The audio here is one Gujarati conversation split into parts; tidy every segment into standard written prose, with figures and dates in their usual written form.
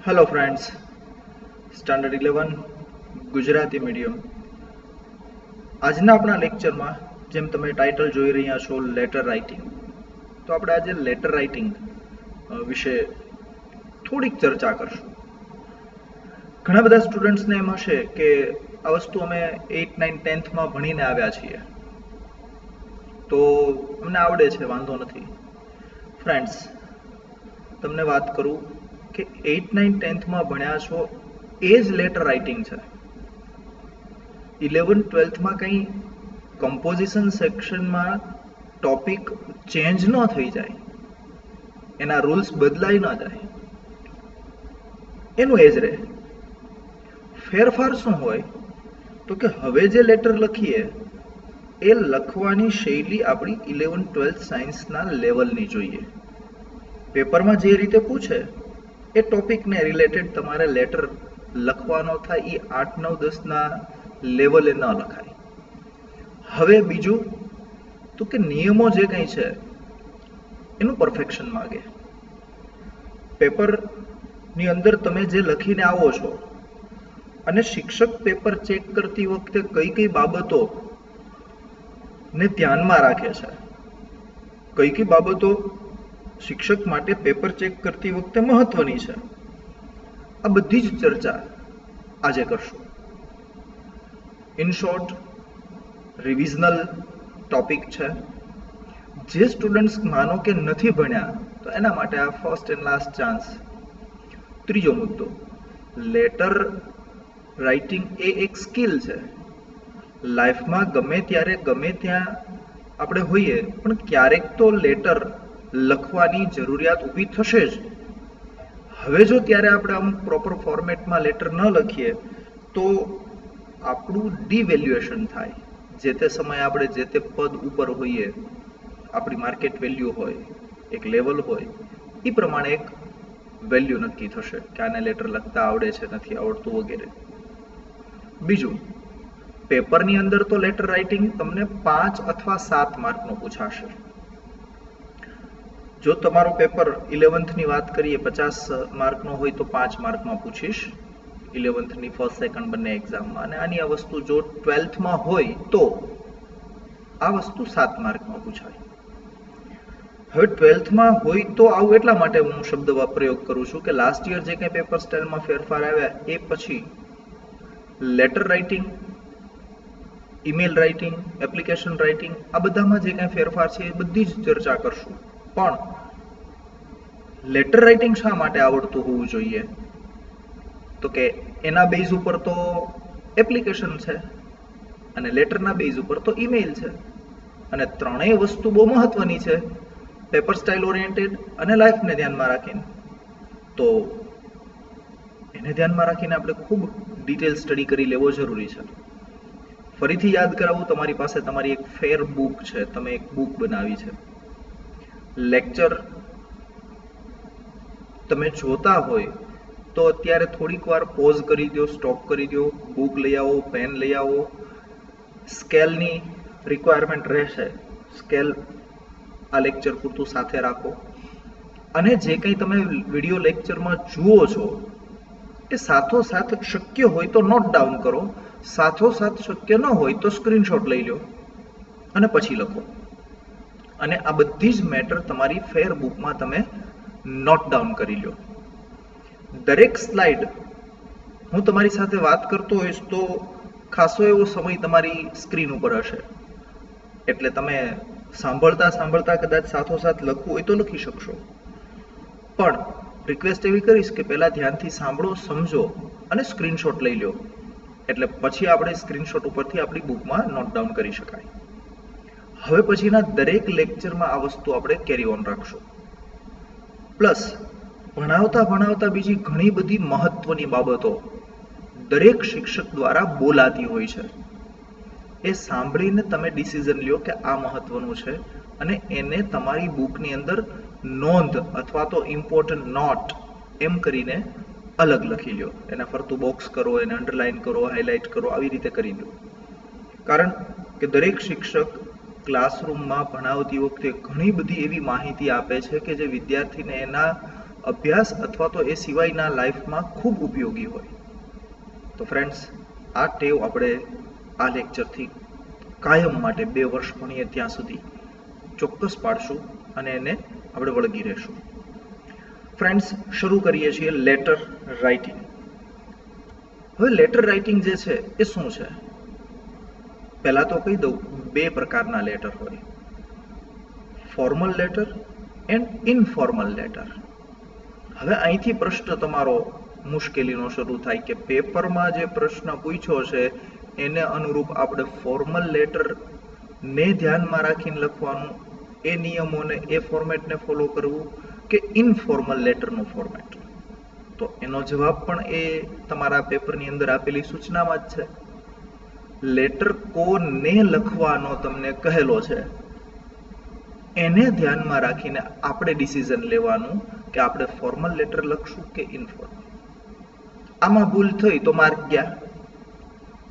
Hello friends, standard 11 Gujarati medium. આજના આપણા લેક્ચરમાં જેમ તમે ટાઇટલ જોઈ રહ્યા છો લેટર રાઇટિંગ, તો આપણે આજે લેટર રાઇટિંગ વિશે થોડીક ચર્ચા કરશું. ઘણા બધા સ્ટુડન્ટ્સને એમ હશે કે આ વસ્તુ અમે 8, 9, 10thમાં ભણીને આવ્યા છીએ, તો અમને આવડે છે, વાંધો નથી. ફ્રેન્ડ્સ, તમને વાત કરું કે 8, 9, 10thમાં ભણ્યા છો એ જ લેટર રાઇટિંગ છે. 11, 12thમાં કંઈ કમ્પોઝિશન સેક્શનમાં ટોપિક ચેન્જ ન થઈ જાય, એના રૂલ્સ બદલાઈ ન જાય, એનું એ જ રહે. ફેરફાર શું હોય તો કે હવે જે લેટર લખીએ એ લખવાની શૈલી આપણી 11, 12 સાયન્સના લેવલની જોઈએ. પેપરમાં જે રીતે પૂછે એ ટોપિકને રિલેટેડ તમારે લેટર લખવાનો થાય, એ 8, 9, 10ના લેવલે ન લખાય. હવે બીજું તો કે નિયમો જે કંઈ છે એનું પરફેક્શન માગે. પેપરની અંદર તમે જે લખીને આવો છો અને શિક્ષક પેપર ચેક કરતી વખતે કઈ કઈ બાબતો ને ધ્યાનમાં રાખે છે, કઈ બાબતો શિક્ષક માટે પેપર ચેક કરતી વખતે મહત્વની છે, આ બધી જ ચર્ચા આજે કરશું. ઇન શોર્ટ, રિવિઝનલ ટોપિક છે. જે સ્ટુડન્ટ્સ માનો કે નથી ભણ્યા તો એના માટે આ ફર્સ્ટ એન્ડ લાસ્ટ ચાન્સ. ત્રીજો મુદ્દો, લેટર રાઇટિંગ એ એક સ્કિલ છે. લાઈફમાં ગમે ત્યારે ગમે ત્યાં આપણે હોઈએ પણ ક્યારેક તો લેટર લખવાની જરૂરિયાત ઊભી થશે જ. હવે જો ત્યારે આપણે અમુક પ્રોપર ફોર્મેટમાં લેટર ન લખીએ તો આપણું ડિવેલ્યુએશન થાય. જે તે સમયે આપણે જે તે પદ ઉપર હોઈએ, આપણી માર્કેટ વેલ્યુ હોય, એક લેવલ હોય, એ પ્રમાણે એક વેલ્યુ નક્કી થશે કે આને લેટર લખતા આવડે છે, નથી આવડતું વગેરે. બીજું, પેપરની અંદર તો લેટર રાઇટિંગ તમને 5 અથવા 7 માર્કનો પૂછાશે. જો તમારો પેપર 11thની વાત કરીએ 50 માર્કનો હોય તો 5 માર્કમાં પૂછીશ 11thની ફર્સ્ટ સેકન્ડ બંને એક્ઝામમાં. અને આની આ વસ્તુ જો 12thમાં હોય તો આ વસ્તુ 7 માર્કમાં પૂછાય. હવે 12thમાં હોય તો આવું એટલા માટે હું શબ્દ પ્રયોગ કરું છું કે લાસ્ટ યર જે કંઈ પેપર સ્ટાઇલમાં ફેરફાર આવ્યા એ પછી letter writing, email writing, application writing, આ બધામાં જે કંઈ ફેરફાર છે એ બધી જ ચર્ચા કરશું. પણ લેટર રાઇટિંગ શા માટે આવડતું હોવું જોઈએ તો કે એના બેઝ ઉપર તો એપ્લિકેશન છે અને લેટરના બેઝ ઉપર તો ઈમેલ છે, અને ત્રણેય વસ્તુ બહુ મહત્વની છે પેપર સ્ટાઇલ ઓરિએન્ટેડ અને લાઈફને ધ્યાનમાં રાખીને. તો એને ધ્યાનમાં રાખીને આપણે ખૂબ ડિટેલ સ્ટડી કરી લેવો જરૂરી છે. ફરીથી યાદ કરાવું, તમારી પાસે તમારી એક ફેર બુક છે, તમે એક બુક બનાવી છે. લેક્ચર તમે જોતા હોય તો અત્યારે થોડીક વાર પોઝ કરી દો, સ્ટોપ કરી દો, બુક લઈ આવો, પેન લઈ આવો. સ્કેલની રિક્વાયરમેન્ટ રહેશે, સ્કેલ આ લેક્ચર પૂરતું સાથે રાખો. અને જે કંઈ તમે વિડીયો લેક્ચરમાં જુઓ છો એ સાથોસાથ શક્ય હોય તો નોટ ડાઉન કરો, સાથોસાથ શક્ય ન હોય તો સ્ક્રીનશોટ લઈ લો અને પછી લખો. અને આ બધી જ મેટર તમારી ફેર બુકમાં તમે નોટ ડાઉન કરી લો. દરેક સ્લાઇડ હું તમારી સાથે વાત કરતો હોઈશ તો ખાસો એવો સમય તમારી સ્ક્રીન ઉપર હશે, એટલે તમે સાંભળતા સાંભળતા કદાચ સાથોસાથ લખવું હોય તો લખી શકશો. પણ રિક્વેસ્ટ એવી કરીશ કે પહેલાં ધ્યાનથી સાંભળો, સમજો અને સ્ક્રીનશોટ લઈ લો, એટલે પછી આપણે સ્ક્રીનશોટ ઉપરથી આપણી બુકમાં નોટ ડાઉન કરી શકાય. હવે પછીના દરેક લેક્ચરમાં આ વસ્તુ આપણે કેરી ઓન રાખશું. પ્લસ ભણાવતા ભણાવતા બીજી ઘણી બધી મહત્વની બાબતો દરેક શિક્ષક દ્વારા બોલાતી હોય છે. એ સાંભળીને તમે ડિસિઝન લ્યો કે આ મહત્વનું છે અને એને તમારી બુકની અંદર નોંધ અથવા તો ઇમ્પોર્ટન્ટ નોટ એમ કરીને અલગ લખી લ્યો. એને ફરતું બોક્સ કરો, એને અંડરલાઇન કરો, હાઇલાઇટ કરો, આવી રીતે કરી લો. કારણ કે દરેક શિક્ષક ક્લાસરૂમમાં ભણાવતી વખતે ઘણી બધી એવી માહિતી આપે છે કે જે વિદ્યાર્થીને એના અભ્યાસ અથવા તો એ સિવાયના લાઈફમાં ખૂબ ઉપયોગી હોય. તો ફ્રેન્ડ્સ, આ ટેવ આપણે આ લેક્ચરથી કાયમ માટે 2 વર્ષ ભણીએ ત્યાં સુધી ચોક્કસ પાડશું અને એને આપણે વળગી રહેશું. ફ્રેન્ડ્સ, શરૂ કરીએ છીએ લેટર રાઇટિંગ. હવે લેટર રાઇટિંગ જે છે એ શું છે? પહેલા તો કહી દઉં, 2 પ્રકારના લેટર હોય, formal letter and informal letter. હવે અહીંથી પ્રશ્ન તમારો મુશ્કેલીનો શરૂ થાય કે પેપરમાં જે પ્રશ્ન પૂછ્યો છે એને અનુરૂપ આપણે ફોર્મલ લેટર ને ધ્યાનમાં રાખીને લખવાનું, એ નિયમોને એ ફોર્મેટને ફોલો કરવું કે ઇનફોર્મલ લેટરનું ફોર્મેટ? તો એનો જવાબ પણ એ તમારા પેપરની અંદર આપેલી સૂચનામાં જ છે. લેટર કોને લખવાનો તમને કહેલો છે એને ધ્યાનમાં રાખીને આપણે ડિસિઝન લેવાનું કે આપણે ફોર્મલ લેટર લખશું કે ઇનફોર્મલ. આમાં ભૂલ થઈ તો માર્ક ગયા.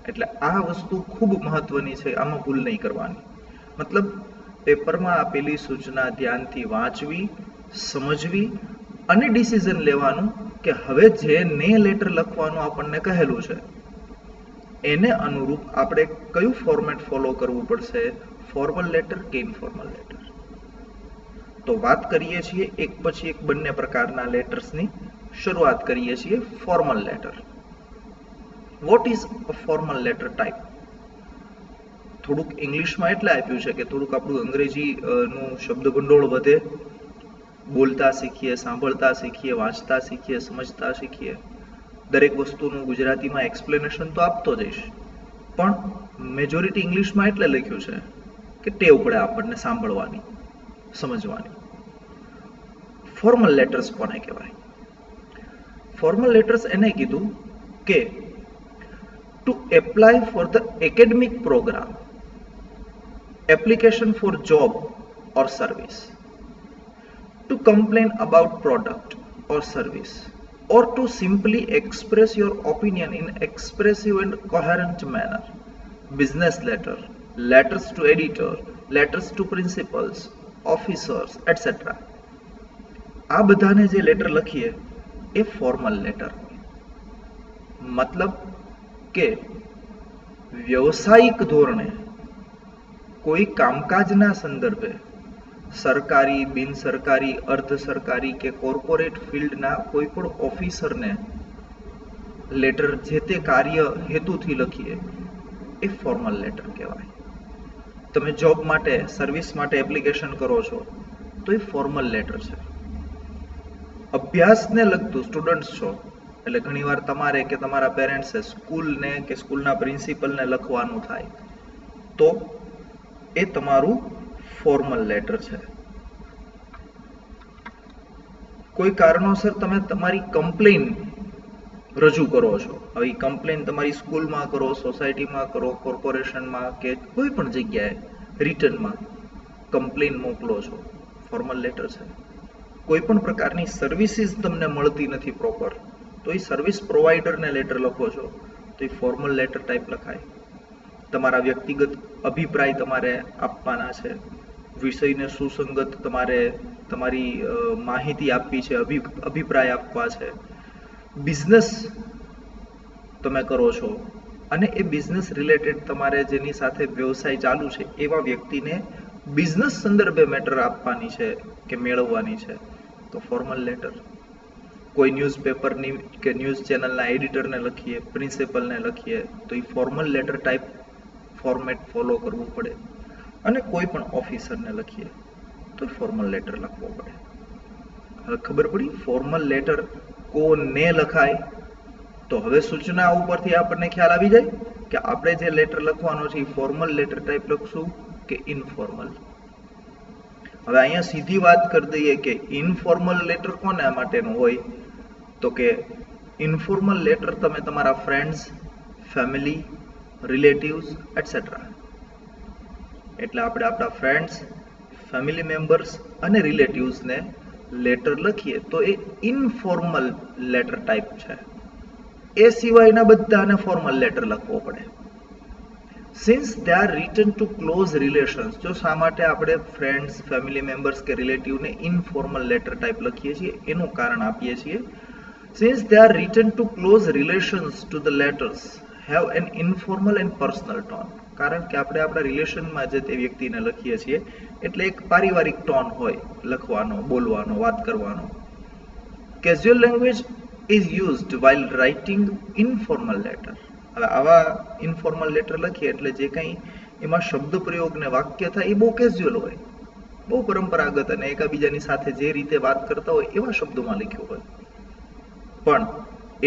એટલે આ વસ્તુ ખૂબ મહત્વની છે, આમાં ભૂલ નહીં કરવાની. મતલબ પેપરમાં આપેલી સૂચના ધ્યાનથી વાંચવી, સમજવી અને ડિસિઝન લેવાનું કે હવે જે ને લેટર લખવાનું આપણને કહેલું છે એને અનુરૂપ આપણે કયું ફોર્મેટ ફોલો કરવું પડશે, ફોર્મલ લેટર કે ઇનફોર્મલ લેટર. તો વાત કરીએ છીએ એક પછી એક બંને પ્રકારના લેટર્સની. શરૂઆત કરીએ છીએ formal letter. What is a formal letter type? થોડુંક ઇંગ્લિશમાં એટલે આપ્યું છે કે થોડુંક આપણું અંગ્રેજીનું શબ્દભંડોળ વધે, બોલતા શીખીએ, સાંભળતા શીખીએ, વાંચતા શીખીએ, સમજતા શીખીએ. દરેક વસ્તુનું ગુજરાતીમાં એક્સપ્લેનેશન તો આપતો જઈશ, પણ મેજોરિટી ઇંગ્લિશમાં એટલે લખ્યું છે કે ટેવ પડે આપણને સાંભળવાની, સમજવાની. ફોર્મલ લેટર્સ કોને કહેવાય? ફોર્મલ લેટર્સ એને કીધું કે to apply for the academic program, application for job or service, to complain about product or service, or to simply express your opinion in expressive and coherent manner. Business letter, letters to editor, letters to principals, officers, etc. આ બધાને જે લેટર લખીએ એ ફોર્મલ લેટર. મતલબ કે વ્યવસાયિક ધોરણે કોઈ કામકાજના સંદર્ભે સરકારી, બિન સરકારી, અર્ધ સરકારી કે કોર્પોરેટ ફિલ્ડના કોઈ પણ ઓફિસરને લેટર જે તે કાર્ય હેતુથી લખીએ એ ફોર્મલ લેટર કહેવાય. તમે જોબ માટે, સર્વિસ માટે એપ્લિકેશન કરો છો તો એ ફોર્મલ લેટર છે. અભ્યાસને લગતું સ્ટુડન્ટ્સ છો એટલે ઘણીવાર તમારે કે તમારા પેરેન્ટ્સે સ્કૂલને કે સ્કૂલના પ્રિન્સિપલને લખવાનું થાય તો એ તમારું ફોર્મલ લેટર છે. કોઈ કારણોસર તમે તમારી કમ્પ્લેન રજૂ કરો છો, હવે એ કમ્પ્લેન તમારી સ્કૂલમાં કરો, સોસાયટીમાં કરો, કોર્પોરેશનમાં કે કોઈ પણ જગ્યાએ રિટર્નમાં કમ્પ્લેન મોકલો છો, ફોર્મલ લેટર છે. કોઈ પણ પ્રકારની સર્વિસીસ તમને મળતી નથી પ્રોપર તો એ સર્વિસ પ્રોવાઈડરને લેટર લખો છો તો એ ફોર્મલ લેટર ટાઈપ લખાય. તમારા વ્યક્તિગત અભિપ્રાય તમારે આપવાના છે, વિષયને સુસંગત તમારે તમારી માહિતી આપવી છે, અભિપ્રાય આપવા છે. બિઝનેસ તમે કરો છો અને એ બિઝનેસ રિલેટેડ તમારે જેની સાથે વ્યવસાય ચાલુ છે એવા વ્યક્તિને બિઝનેસ સંદર્ભે મેટર આપવાની છે કે મેળવવાની છે તો ફોર્મલ લેટર. કોઈ ન્યૂઝપેપરની કે ન્યૂઝ ચેનલના એડિટરને લખીએ, પ્રિન્સિપલને લખીએ તો એ formal letter type format follow કરવું પડે. અને કોઈ પણ ઓફિસરને લખીએ તો ફોર્મલ લેટર લખવો પડે. હવે ખબર પડી ફોર્મલ લેટર કોને લખાય? તો હવે સૂચના ઉપરથી આપણને ખ્યાલ આવી જાય કે આપણે જે લેટર લખવાનો છે એ ફોર્મલ લેટર ટાઈપ લખશું કે ઇનફોર્મલ. હવે અહીંયા સીધી વાત કરી દઈએ કે ઇનફોર્મલ લેટર કોને માટેનું હોય તો કે ઇનફોર્મલ લેટર તમે તમારા ફ્રેન્ડ્સ, ફેમિલી, રિલેટિવ્સ એટસેટ્રા, એટલે આપણે આપણા ફ્રેન્ડ્સ, ફેમિલી મેમ્બર્સ અને રિલેટિવ્સને લેટર લખીએ તો એ ઇનફોર્મલ લેટર ટાઈપ છે. એ સિવાયના બધાને ફોર્મલ લેટર લખવો પડે. Since they are written to close relations, જો શા માટે આપણે ફ્રેન્ડ્સ, ફેમિલી મેમ્બર્સ કે રિલેટિવને ઇનફોર્મલ લેટર ટાઈપ લખીએ છીએ એનું કારણ આપીએ છીએ. Since they are written to close relations to the letters have an informal and personal tone, કારણ કે આપણે આપણા રિલેશનમાં જે તે વ્યક્તિને લખીએ છીએ એટલે એક પારિવારિક ટોન હોય લખવાનો, બોલવાનો, વાત કરવાનો. Casual language is used while writing informal letter. હવે આવા ઇનફોર્મલ લેટર લખીએ એટલે જે કંઈ એમાં શબ્દ પ્રયોગ ને વાક્ય થાય એ બહુ કેઝ્યુઅલ હોય, બહુ પરંપરાગત અને એકબીજાની સાથે જે રીતે વાત કરતા હોય એવા શબ્દોમાં લખ્યું હોય. પણ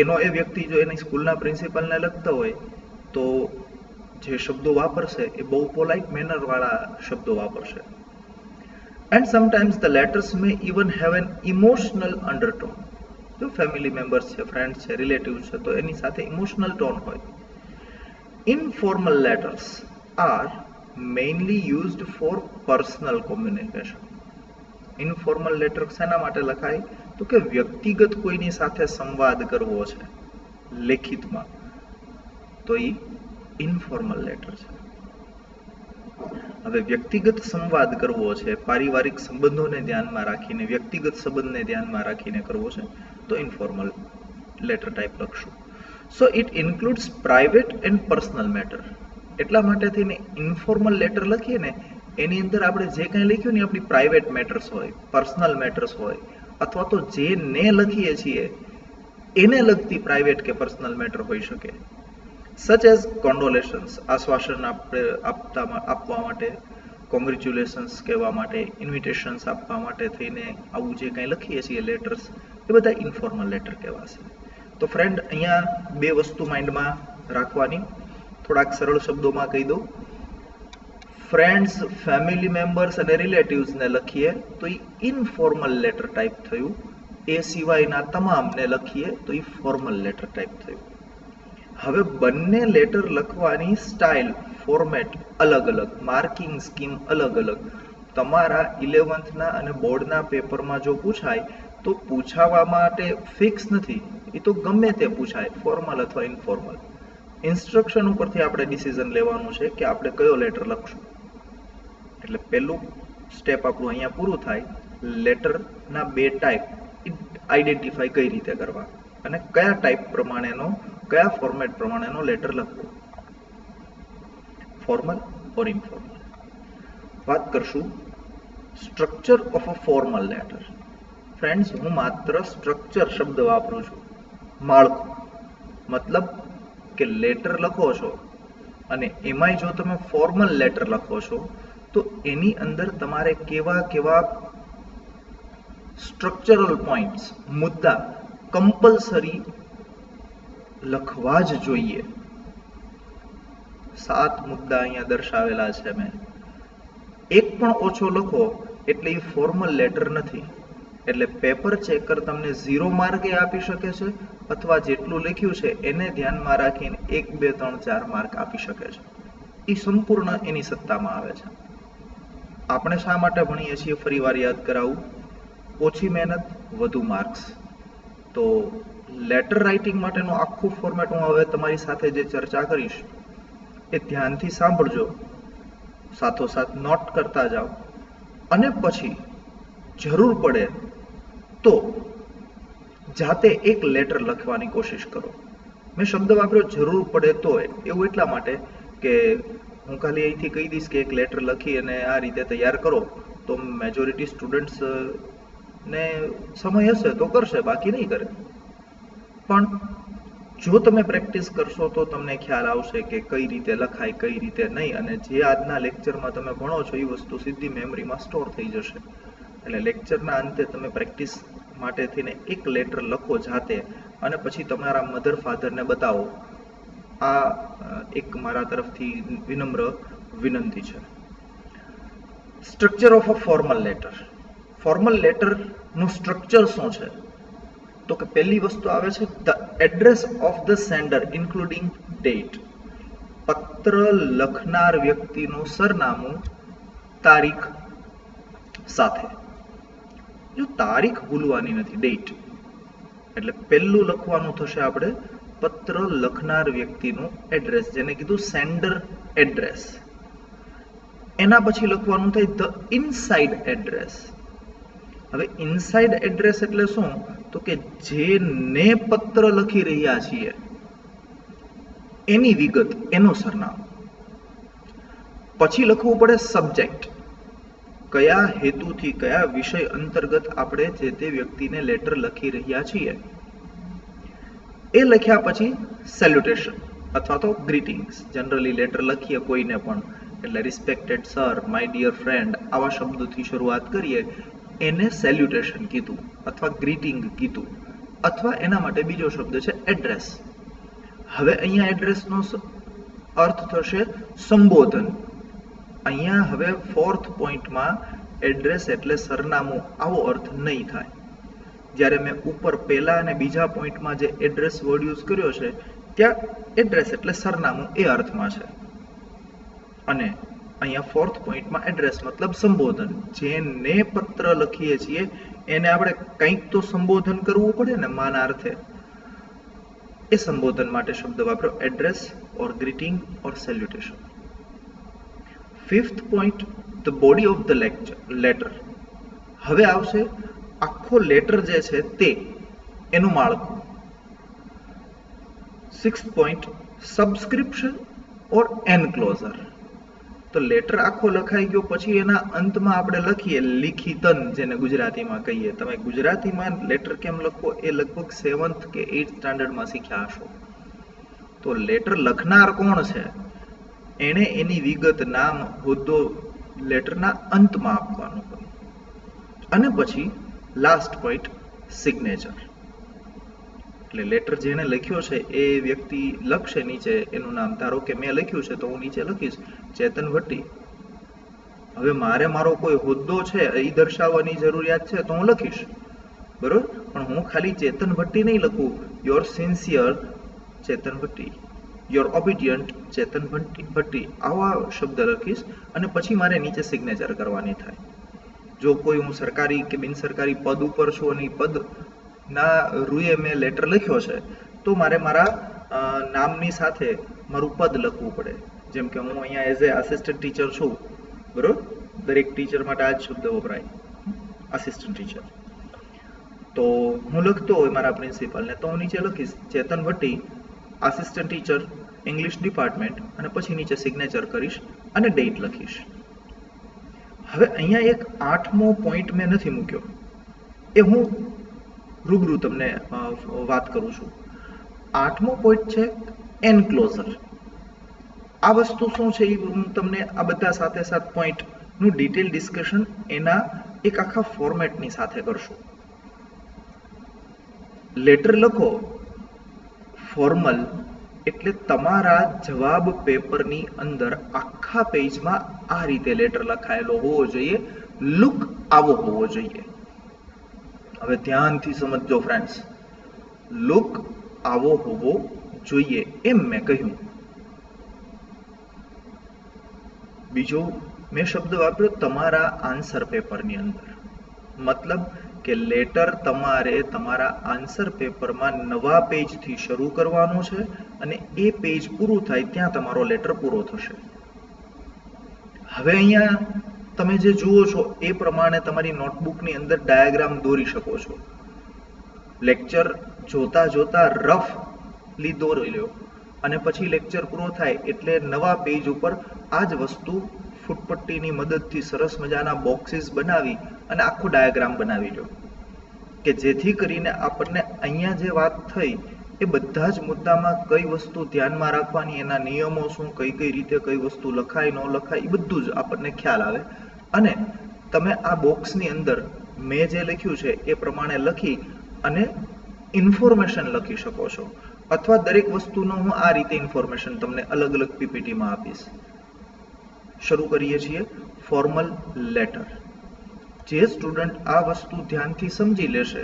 એનો એ વ્યક્તિ જો એની સ્કૂલના પ્રિન્સિપલને લખતા હોય તો જે શબ્દો વાપરશે એ બહુ પોલાઇટ મેનર વાળા શબ્દો વાપરશે. And sometimes the letters may even have an emotional undertone. જો ફેમિલી મેમ્બર્સ છે, ફ્રેન્ડ્સ છે, રિલેટિવ્સ છે તો એની સાથે ઇમોશનલ ટોન હોય. Informal letters are mainly used for personal communication. Informal letter શેના માટે લખાય તો કે વ્યક્તિગત કોઈની સાથે સંવાદ કરવો છે લેખિતમાં, તો એ ઇનફોર્મલ લેટર છે. હવે વ્યક્તિગત સંવાદ કરવો છે, પારિવારિક સંબંધોને ધ્યાનમાં રાખીને, વ્યક્તિગત સંબંધને ધ્યાનમાં રાખીને કરવો છે તો ઇનફોર્મલ લેટર ટાઈપ લખશું. So it includes private and personal matter. એટલા માટે થઈને ઇન્ફોર્મલ લેટર લખીએ ને એની અંદર આપણે જે કંઈ લખ્યું ને આપણી પ્રાઇવેટ મેટર્સ હોય, પર્સનલ મેટર્સ હોય, અથવા તો જે ને લખીએ છીએ એને લગતી પ્રાઇવેટ કે પર્સનલ મેટર હોઈ શકે. સચ એઝ કોન્ડોલેશન્સ, આશ્વાસન આપવા માટે, કોંગ્રેચ્યુલેશન્સ કહેવા માટે, ઇન્વિટેશન્સ આપવા માટે થઈને આવું જે કંઈ લખીએ છીએ લેટર્સ એ બધા ઇન્ફોર્મલ લેટર કહેવાશે. તો ફ્રેન્ડ અહીંયા બે વસ્તુ માઇન્ડમાં રાખવાની, થોડાક સરળ શબ્દોમાં કહી દઉં. ફ્રેન્ડ્સ, ફેમિલી મેમ્બર્સ અને રિલેટિવ્સને લખીએ તો એ ઇનફોર્મલ લેટર ટાઈપ થયું. એ સિવાયના તમામને લખીએ તો એ ફોર્મલ લેટર ટાઈપ થયું. હવે બંને લેટર લખવાની સ્ટાઇલ, ફોર્મેટ અલગ અલગ, માર્કિંગ સ્કીમ અલગ અલગ. તમારા 11થના અને બોર્ડના પેપરમાં જો પૂછાય તો પૂછાવા માટે ફિક્સ નથી, એ તો ગમે તે પૂછાય, ફોર્મલ અથવા ઇનફોર્મલ. ઇન્સ્ટ્રક્શન ઉપરથી આપણે ડિસિઝન લેવાનું છે કે આપણે કયો લેટર લખશું. એટલે પહેલું સ્ટેપ આપણું અહીંયા પૂરું થાય. લેટરના બે ટાઈપ આઈડેન્ટિફાઈ કઈ રીતે કરવા અને કયા ટાઈપ પ્રમાણેનો, કયા ફોર્મેટ પ્રમાણેનો લેટર લખવો, ફોર્મલ ઓર ઇનફોર્મલ. વાત કરશું structure of a formal letter. Friends, હું માત્ર સ્ટ્રક્ચર શબ્દ વાપરું છું, માળખું. મતલબ કે લેટર લખો છો અને એમાંય જો તમે ફોર્મલ લેટર લખો છો તો એની અંદર તમારે કેવા કેવા સ્ટ્રક્ચરલ પોઈન્ટ્સ, મુદ્દા કમ્પલસરી લખવા જ જોઈએ. 7 મુદ્દા અહીંયા દર્શાવેલા છે મેં. એક પણ ઓછો લખો એટલે એ ફોર્મલ લેટર નથી. એટલે પેપર ચેકર તમને 0 માર્ક આપી શકે છે અથવા જેટલું લખ્યું છે એને ધ્યાનમાં રાખીને 1, 2, 3, 4 માર્ક આપી શકે છે. એ સંપૂર્ણ એની સત્તામાં આવે છે. આપણે શા માટે ભણીએ છીએ ફરી વાર યાદ કરાવું, ઓછી મહેનત વધુ માર્ક્સ. તો લેટર રાઇટિંગ માટેનું આખું ફોર્મેટ હું હવે તમારી સાથે જે ચર્ચા કરીશ એ ધ્યાનથી સાંભળજો, સાથોસાથ નોટ કરતા જાઓ અને પછી જરૂર પડે તો જાતે એક લેટર લખવાની કોશિશ કરો. મેં શબ્દ વાપર્યો જરૂર પડે તો, એવું એટલા માટે કે હું ખાલી અહીંથી કહી દઈશ કે એક લેટર લખી અને આ રીતે તૈયાર કરો તો મેજોરિટી સ્ટુડન્ટ્સ ને સમય હશે તો કરશે, બાકી નહીં કરે. પણ જો તમે પ્રેક્ટિસ કરશો તો તમને ખ્યાલ આવશે કે કઈ રીતે લખાય, કઈ રીતે નહીં, અને જે આજના લેક્ચરમાં તમે ભણો છો એ વસ્તુ સીધી મેમરીમાં સ્ટોર થઈ જશે. એટલે લેક્ચરના અંતે તમે પ્રેક્ટિસ માટે થઈને એક લેટર લખો જાતે અને પછી તમારા મધર ફાધરને બતાવો. આ એક મારા તરફથી વિનમ્ર વિનંતી છે. Structure of a formal letter. Formal લેટરનું સ્ટ્રક્ચર શું છે તો કે પહેલી વસ્તુ આવે છે the address of the sender including date. પત્ર લખનાર વ્યક્તિનું સરનામું તારીખ સાથે. જો તારીખ ભૂલવાની નથી, ડેટ. એટલે પહેલું લખવાનું થશે આપણે પત્ર લખનાર વ્યક્તિનું એડ્રેસ, જેને કીધું સેન્ડર એડ્રેસ. એના પછી લખવાનું થાય ધ ઇનસાઇડ એડ્રેસ. હવે ઇનસાઇડ એડ્રેસ એટલે શું? તો કે જેને પત્ર લખી રહ્યા છીએ એની વિગત, એનું સરનામું. પછી લખવું પડે સબ્જેક્ટ, કયા હેતુથી, કયા વિષય અંતર્ગત આપણે જે તે વ્યક્તિને લેટર લખી રહ્યા છીએ. એ લખ્યા પછી સેલ્યુટેશન અથવા તો ગ્રીટિંગ્સ. જનરલી લેટર લખીએ કોઈને પણ એટલે respected sir, my dear friend, આવા શબ્દોથી શરૂઆત કરીએ, એને સેલ્યુટેશન કીધું અથવા ગ્રીટિંગ કીધું. અથવા એના માટે બીજો શબ્દ છે એડ્રેસ. હવે અહીંયા એડ્રેસનો અર્થ થશે સંબોધન. અહીંયા હવે 4th પોઈન્ટમાં એડ્રેસ એટલે સરનામું આવો અર્થ નહીં થાય. જ્યારે મેં ઉપર પહેલા અને બીજા પોઈન્ટમાં જે એડ્રેસ વર્ડ યુઝ કર્યો છે ત્યાં એડ્રેસ એટલે સરનામું એ અર્થમાં છે, અને અહીંયા 4th પોઈન્ટમાં એડ્રેસ મતલબ સંબોધન. જેને પત્ર લખીએ છીએ એને આપણે કંઈક તો સંબોધન કરવું પડે ને, માનાર્થે. એ સંબોધન માટે શબ્દ વાપર્યો address or greeting or salutation. 5th point the body of the letter. હવે આવશે આખો લેટર જે છે તે, એનું માળખું. 6th પોઈન્ટ સબસ્ક્રિપ્શન ઓર એનક્લોઝર. તો લેટર આખો લખાઈ ગયો પછી એના અંતમાં આપણે લખીએ લિખિતન, જેને ગુજરાતીમાં કહીએ. તમે ગુજરાતીમાં લેટર કેમ લખો એ લગભગ 7th કે 8th સ્ટાન્ડર્ડમાં શીખ્યા હશો. તો લેટર લખનાર કોણ છે એણે એની વિગત, નામ, હોદ્દો લેટરના અંતમાં આપવાનું હોય. અને પછી લાસ્ટ પોઈન્ટ સિગ્નેચર. એટલે લેટર જેને લખ્યો છે એ વ્યક્તિ લખશે નીચે એનું નામ. ધારો કે મેં લખ્યું છે તો હું નીચે લખીશ ચેતન ભટ્ટી. હવે મારે મારો કોઈ હોદ્દો છે એ દર્શાવવાની જરૂરિયાત છે તો હું લખીશ, બરોબર. પણ હું ખાલી ચેતન ભટ્ટી નહીં લખું, your sincere Chetan Bhatti, your obedient Chetan Bhatti, આવા શબ્દ લખીશ. અને પછી મારે નીચે સિગ્નેચર કરવાની થાય. જો કોઈ હું સરકારી કે બિનસરકારી પદ ઉપર છું અને પદ ના રૂએ મેં લેટર લખ્યો છે તો મારે મારા નામની સાથે મારું પદ લખવું પડે. જેમ કે હું અહીંયા એઝ એ આસિસ્ટન્ટ ટીચર છું, બરોબર. દરેક ટીચર માટે આ જ શબ્દ વપરાય, આસિસ્ટન્ટ ટીચર. તો હું લખતો હોય મારા પ્રિન્સિપાલને તો હું નીચે લખીશ Chetan Bhatti, assistant teacher, English department, અને પછી નીચે સિગ્નેચર કરીશ અને ડેટ લખીશ. હવે અહીંયા એક 8મો પોઈન્ટ મેં નથી મૂક્યો, એ હું રૂબરૂ તમને વાત કરું છું. 8મો પોઈન્ટ છે એનક્લોઝર. આ વસ્તુ શું છે એ હું તમને આ બધા સાથે સાથ પોઈન્ટનું ડિટેલ ડિસ્કશન એના એક આખા ફોર્મેટની સાથે કરશું. લેટર લખો ફોર્મલ એટલે તમારા જવાબ પેપરની અંદર આખા પેજમાં આ રીતે લેટર લખાયેલો હોવો જોઈએ, લુક આવો હોવો જોઈએ. હવે ધ્યાનથી સમજજો ફ્રેન્ડ્સ, લુક આવો હોવો જોઈએ એમ મેં કહ્યું. બીજો મેં શબ્દ વાપર્યો તમારા આન્સર પેપરની અંદર. મતલબ કે લેટર તમારે તમારા આન્સર પેપરમાં નવા પેજથી શરૂ કરવાનો છે અને એ પેજ પૂરું થાય ત્યાં તમારો લેટર પૂરો થશે. હવે અહીંયા તમે જે જુઓ છો એ પ્રમાણે તમારી નોટબુકની અંદર ડાયાગ્રામ દોરી શકો છો. લેક્ચર જોતા જોતા રફલી દોરી લો અને પછી લેક્ચર પૂરો થાય એટલે નવા પેજ ઉપર આ જ વસ્તુ ફૂટપટ્ટીની મદદથી સરસ મજાના બોક્સીસ બનાવી અને આખો ડાયાગ્રામ બનાવી લો, કે જેથી કરીને આપણને અહીંયા જે વાત થઈ એ બધા જ મુદ્દામાં કઈ વસ્તુ ધ્યાનમાં રાખવાની, એના નિયમો શું, કઈ કઈ રીતે કઈ વસ્તુ લખાય ન લખાય એ બધું જ આપણને ખ્યાલ આવે. અને તમે આ બોક્સની અંદર મેં જે લખ્યું છે એ પ્રમાણે લખી અને ઇન્ફોર્મેશન લખી શકો છો. અથવા દરેક વસ્તુનો હું આ રીતે ઇન્ફોર્મેશન તમને અલગ અલગ પીપીટીમાં આપીશ. શરૂ કરીએ છીએ ફોર્મલ લેટર. જે સ્ટુડન્ટ આ વસ્તુ ધ્યાનથી સમજી લેશે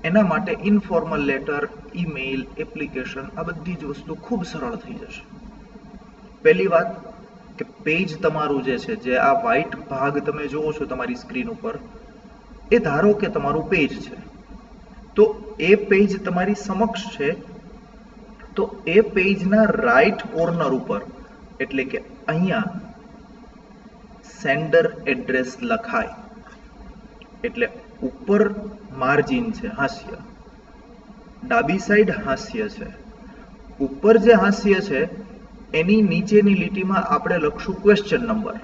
એના માટે ઇનફોર્મલ લેટર, ઈમેલ, એપ્લિકેશન આ બધી જ વસ્તુ ખૂબ સરળ થઈ જશે. પહેલી વાત કે પેજ તમારું જે છે, જે આ વ્હાઇટ ભાગ તમે જુઓ છો તમારી સ્ક્રીન ઉપર, એ ધારો કે તમારું પેજ છે. તો એ પેજ તમારી સમક્ષ છે તો એ પેજના રાઈટ કોર્નર ઉપર એટલે કે અહીંયા સેન્ડર એડ્રેસ લખાય. એટલે ઉપર માર્જિન છે હાસ્ય, ડાબી સાઈડ હાસ્ય છે. ઉપર જે હાસ્ય છે એની નીચેની લીટીમાં આપણે લખશું ક્વેશ્ચન નંબર.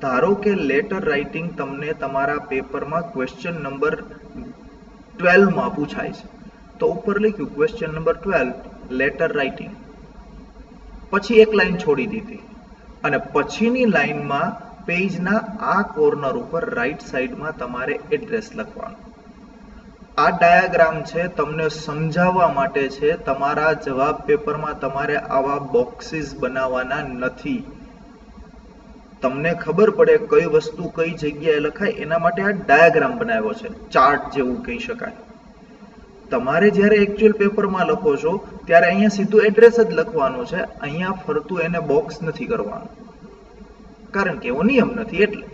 ધારો કે લેટર રાઇટિંગ તમને તમારા પેપરમાં ક્વેશ્ચન નંબર 12 માં પૂછાય છે, તો ઉપર લખ્યું ક્વેશ્ચન નંબર 12 લેટર રાઇટિંગ, પછી એક લાઈન છોડી દીધી અને પછીની લાઈનમાં પેજના આ કોર્નર ઉપર રાઈટ સાઈડમાં તમારે એડ્રેસ લખવાનું. આ ડાયાગ્રામ છે તમને સમજાવવા માટે છે. તમારા જવાબ પેપરમાં તમારે આવા બોક્સીસ બનાવવાના નથી. તમને ખબર પડે કઈ વસ્તુ કઈ જગ્યાએ લખાય એના માટે આ ડાયાગ્રામ બનાવ્યો છે, ચાર્ટ જેવું કહી શકાય. તમારે જ્યારે એકચ્યુઅલ પેપરમાં લખો છો ત્યારે અહીંયા સીધું એડ્રેસ જ લખવાનું છે, અહીંયા ફરતું એને બોક્સ નથી કરવાનું, કારણ કે એવો નિયમ નથી. એટલે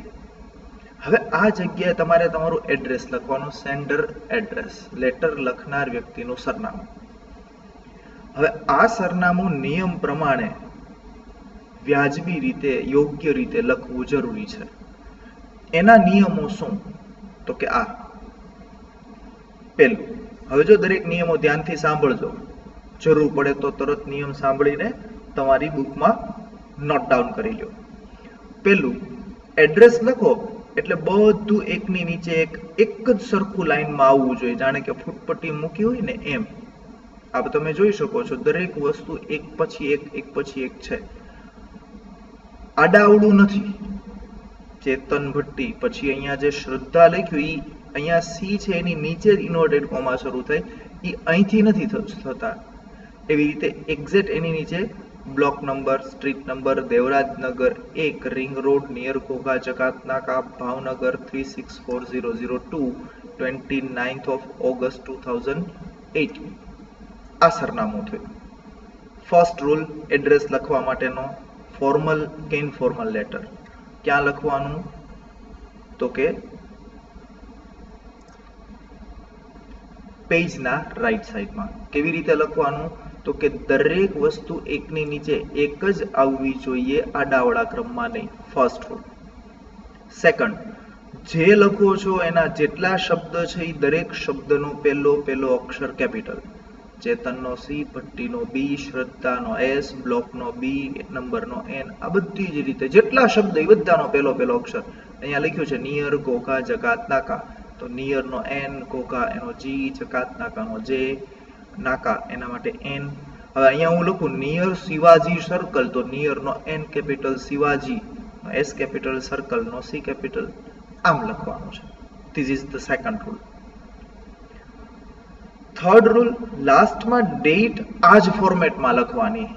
હવે આ જગ્યાએ તમારે તમારું એડ્રેસ લખવાનું, સેન્ડર એડ્રેસ, લેટર લખનાર વ્યક્તિનું સરનામું. હવે આ સરનામું નિયમ પ્રમાણે વ્યાજબી રીતે યોગ્ય રીતે લખવું જરૂરી છે. એના નિયમો શું? તો કે આ પહેલું. હવે જો દરેક નિયમો ધ્યાનથી સાંભળજો, જરૂર પડે તો તરત નિયમ સાંભળીને તમારી બુકમાં નોટ ડાઉન કરી લો. પહેલું, એડ્રેસ લખો એટલે બધું એકની નીચે એક જ સરખું લાઈનમાં આવવું જોઈએ, જાણે કે ફૂટપટ્ટી મૂકી હોય ને એમ. આ તમે જોઈ શકો છો, દરેક વસ્તુ એક પછી એક છે, આડાઅવળું નથી. ચેતન ભટ્ટી, પછી અહીંયા જે શ્રદ્ધા લખ્યું ઈ અહીંયા સી છે એની નીચે જ ઇન્વર્ટેડ કોમા શરૂ થાય, ઈ અહીંથી નથી થતા. એવી રીતે એક્ઝેક્ટ એની નીચે block number, street number, Devrajnagar 1, ring road near Ghogha જકાત નાકા, ભાવનગર 364002, 29th of August 2008. આ સરનામું થયું. ફર્સ્ટ રૂલ એડ્રેસ લખવા માટેનો, ફોર્મલ કે ઇનફોર્મલ લેટર. ક્યાં લખવાનું? તો કે પેજના રાઈટ સાઈડમાં. કેવી રીતે લખવાનું? તો કે દરેક વસ્તુ એકની નીચે એક જ આવવી જોઈએ, આડાવડા ક્રમમાં નહીં. First rule. સેકન્ડ, જે લખો છો એના જેટલા શબ્દ છે એ દરેક શબ્દનો પહેલો અક્ષર કેપિટલ. ચેતનનો સી, ભટ્ટીનો બી, શ્રદ્ધાનો એસ, બ્લોકનો બી, નંબરનો એન, આ બધી જ રીતે જેટલા શબ્દ એ બધાનો પહેલો અક્ષર. અહીંયા લખ્યું છે નિયર ઘોઘા જકાત નાકા, તો નિયર નો એન, ઘોઘા એનો જી, જકાત નાકાનો જે, નાકા એના માટે એન. હવે અહીંયા હું લખું નિયર શિવાજી સર્કલ, તો નિયર નો N capital, Shivaji S capital, circle નો સી કેપિટલ. આમ લખવાનું છે. This is the second rule. Third rule, લાસ્ટમાં ડેટ આ જ ફોર્મેટમાં લખવાની.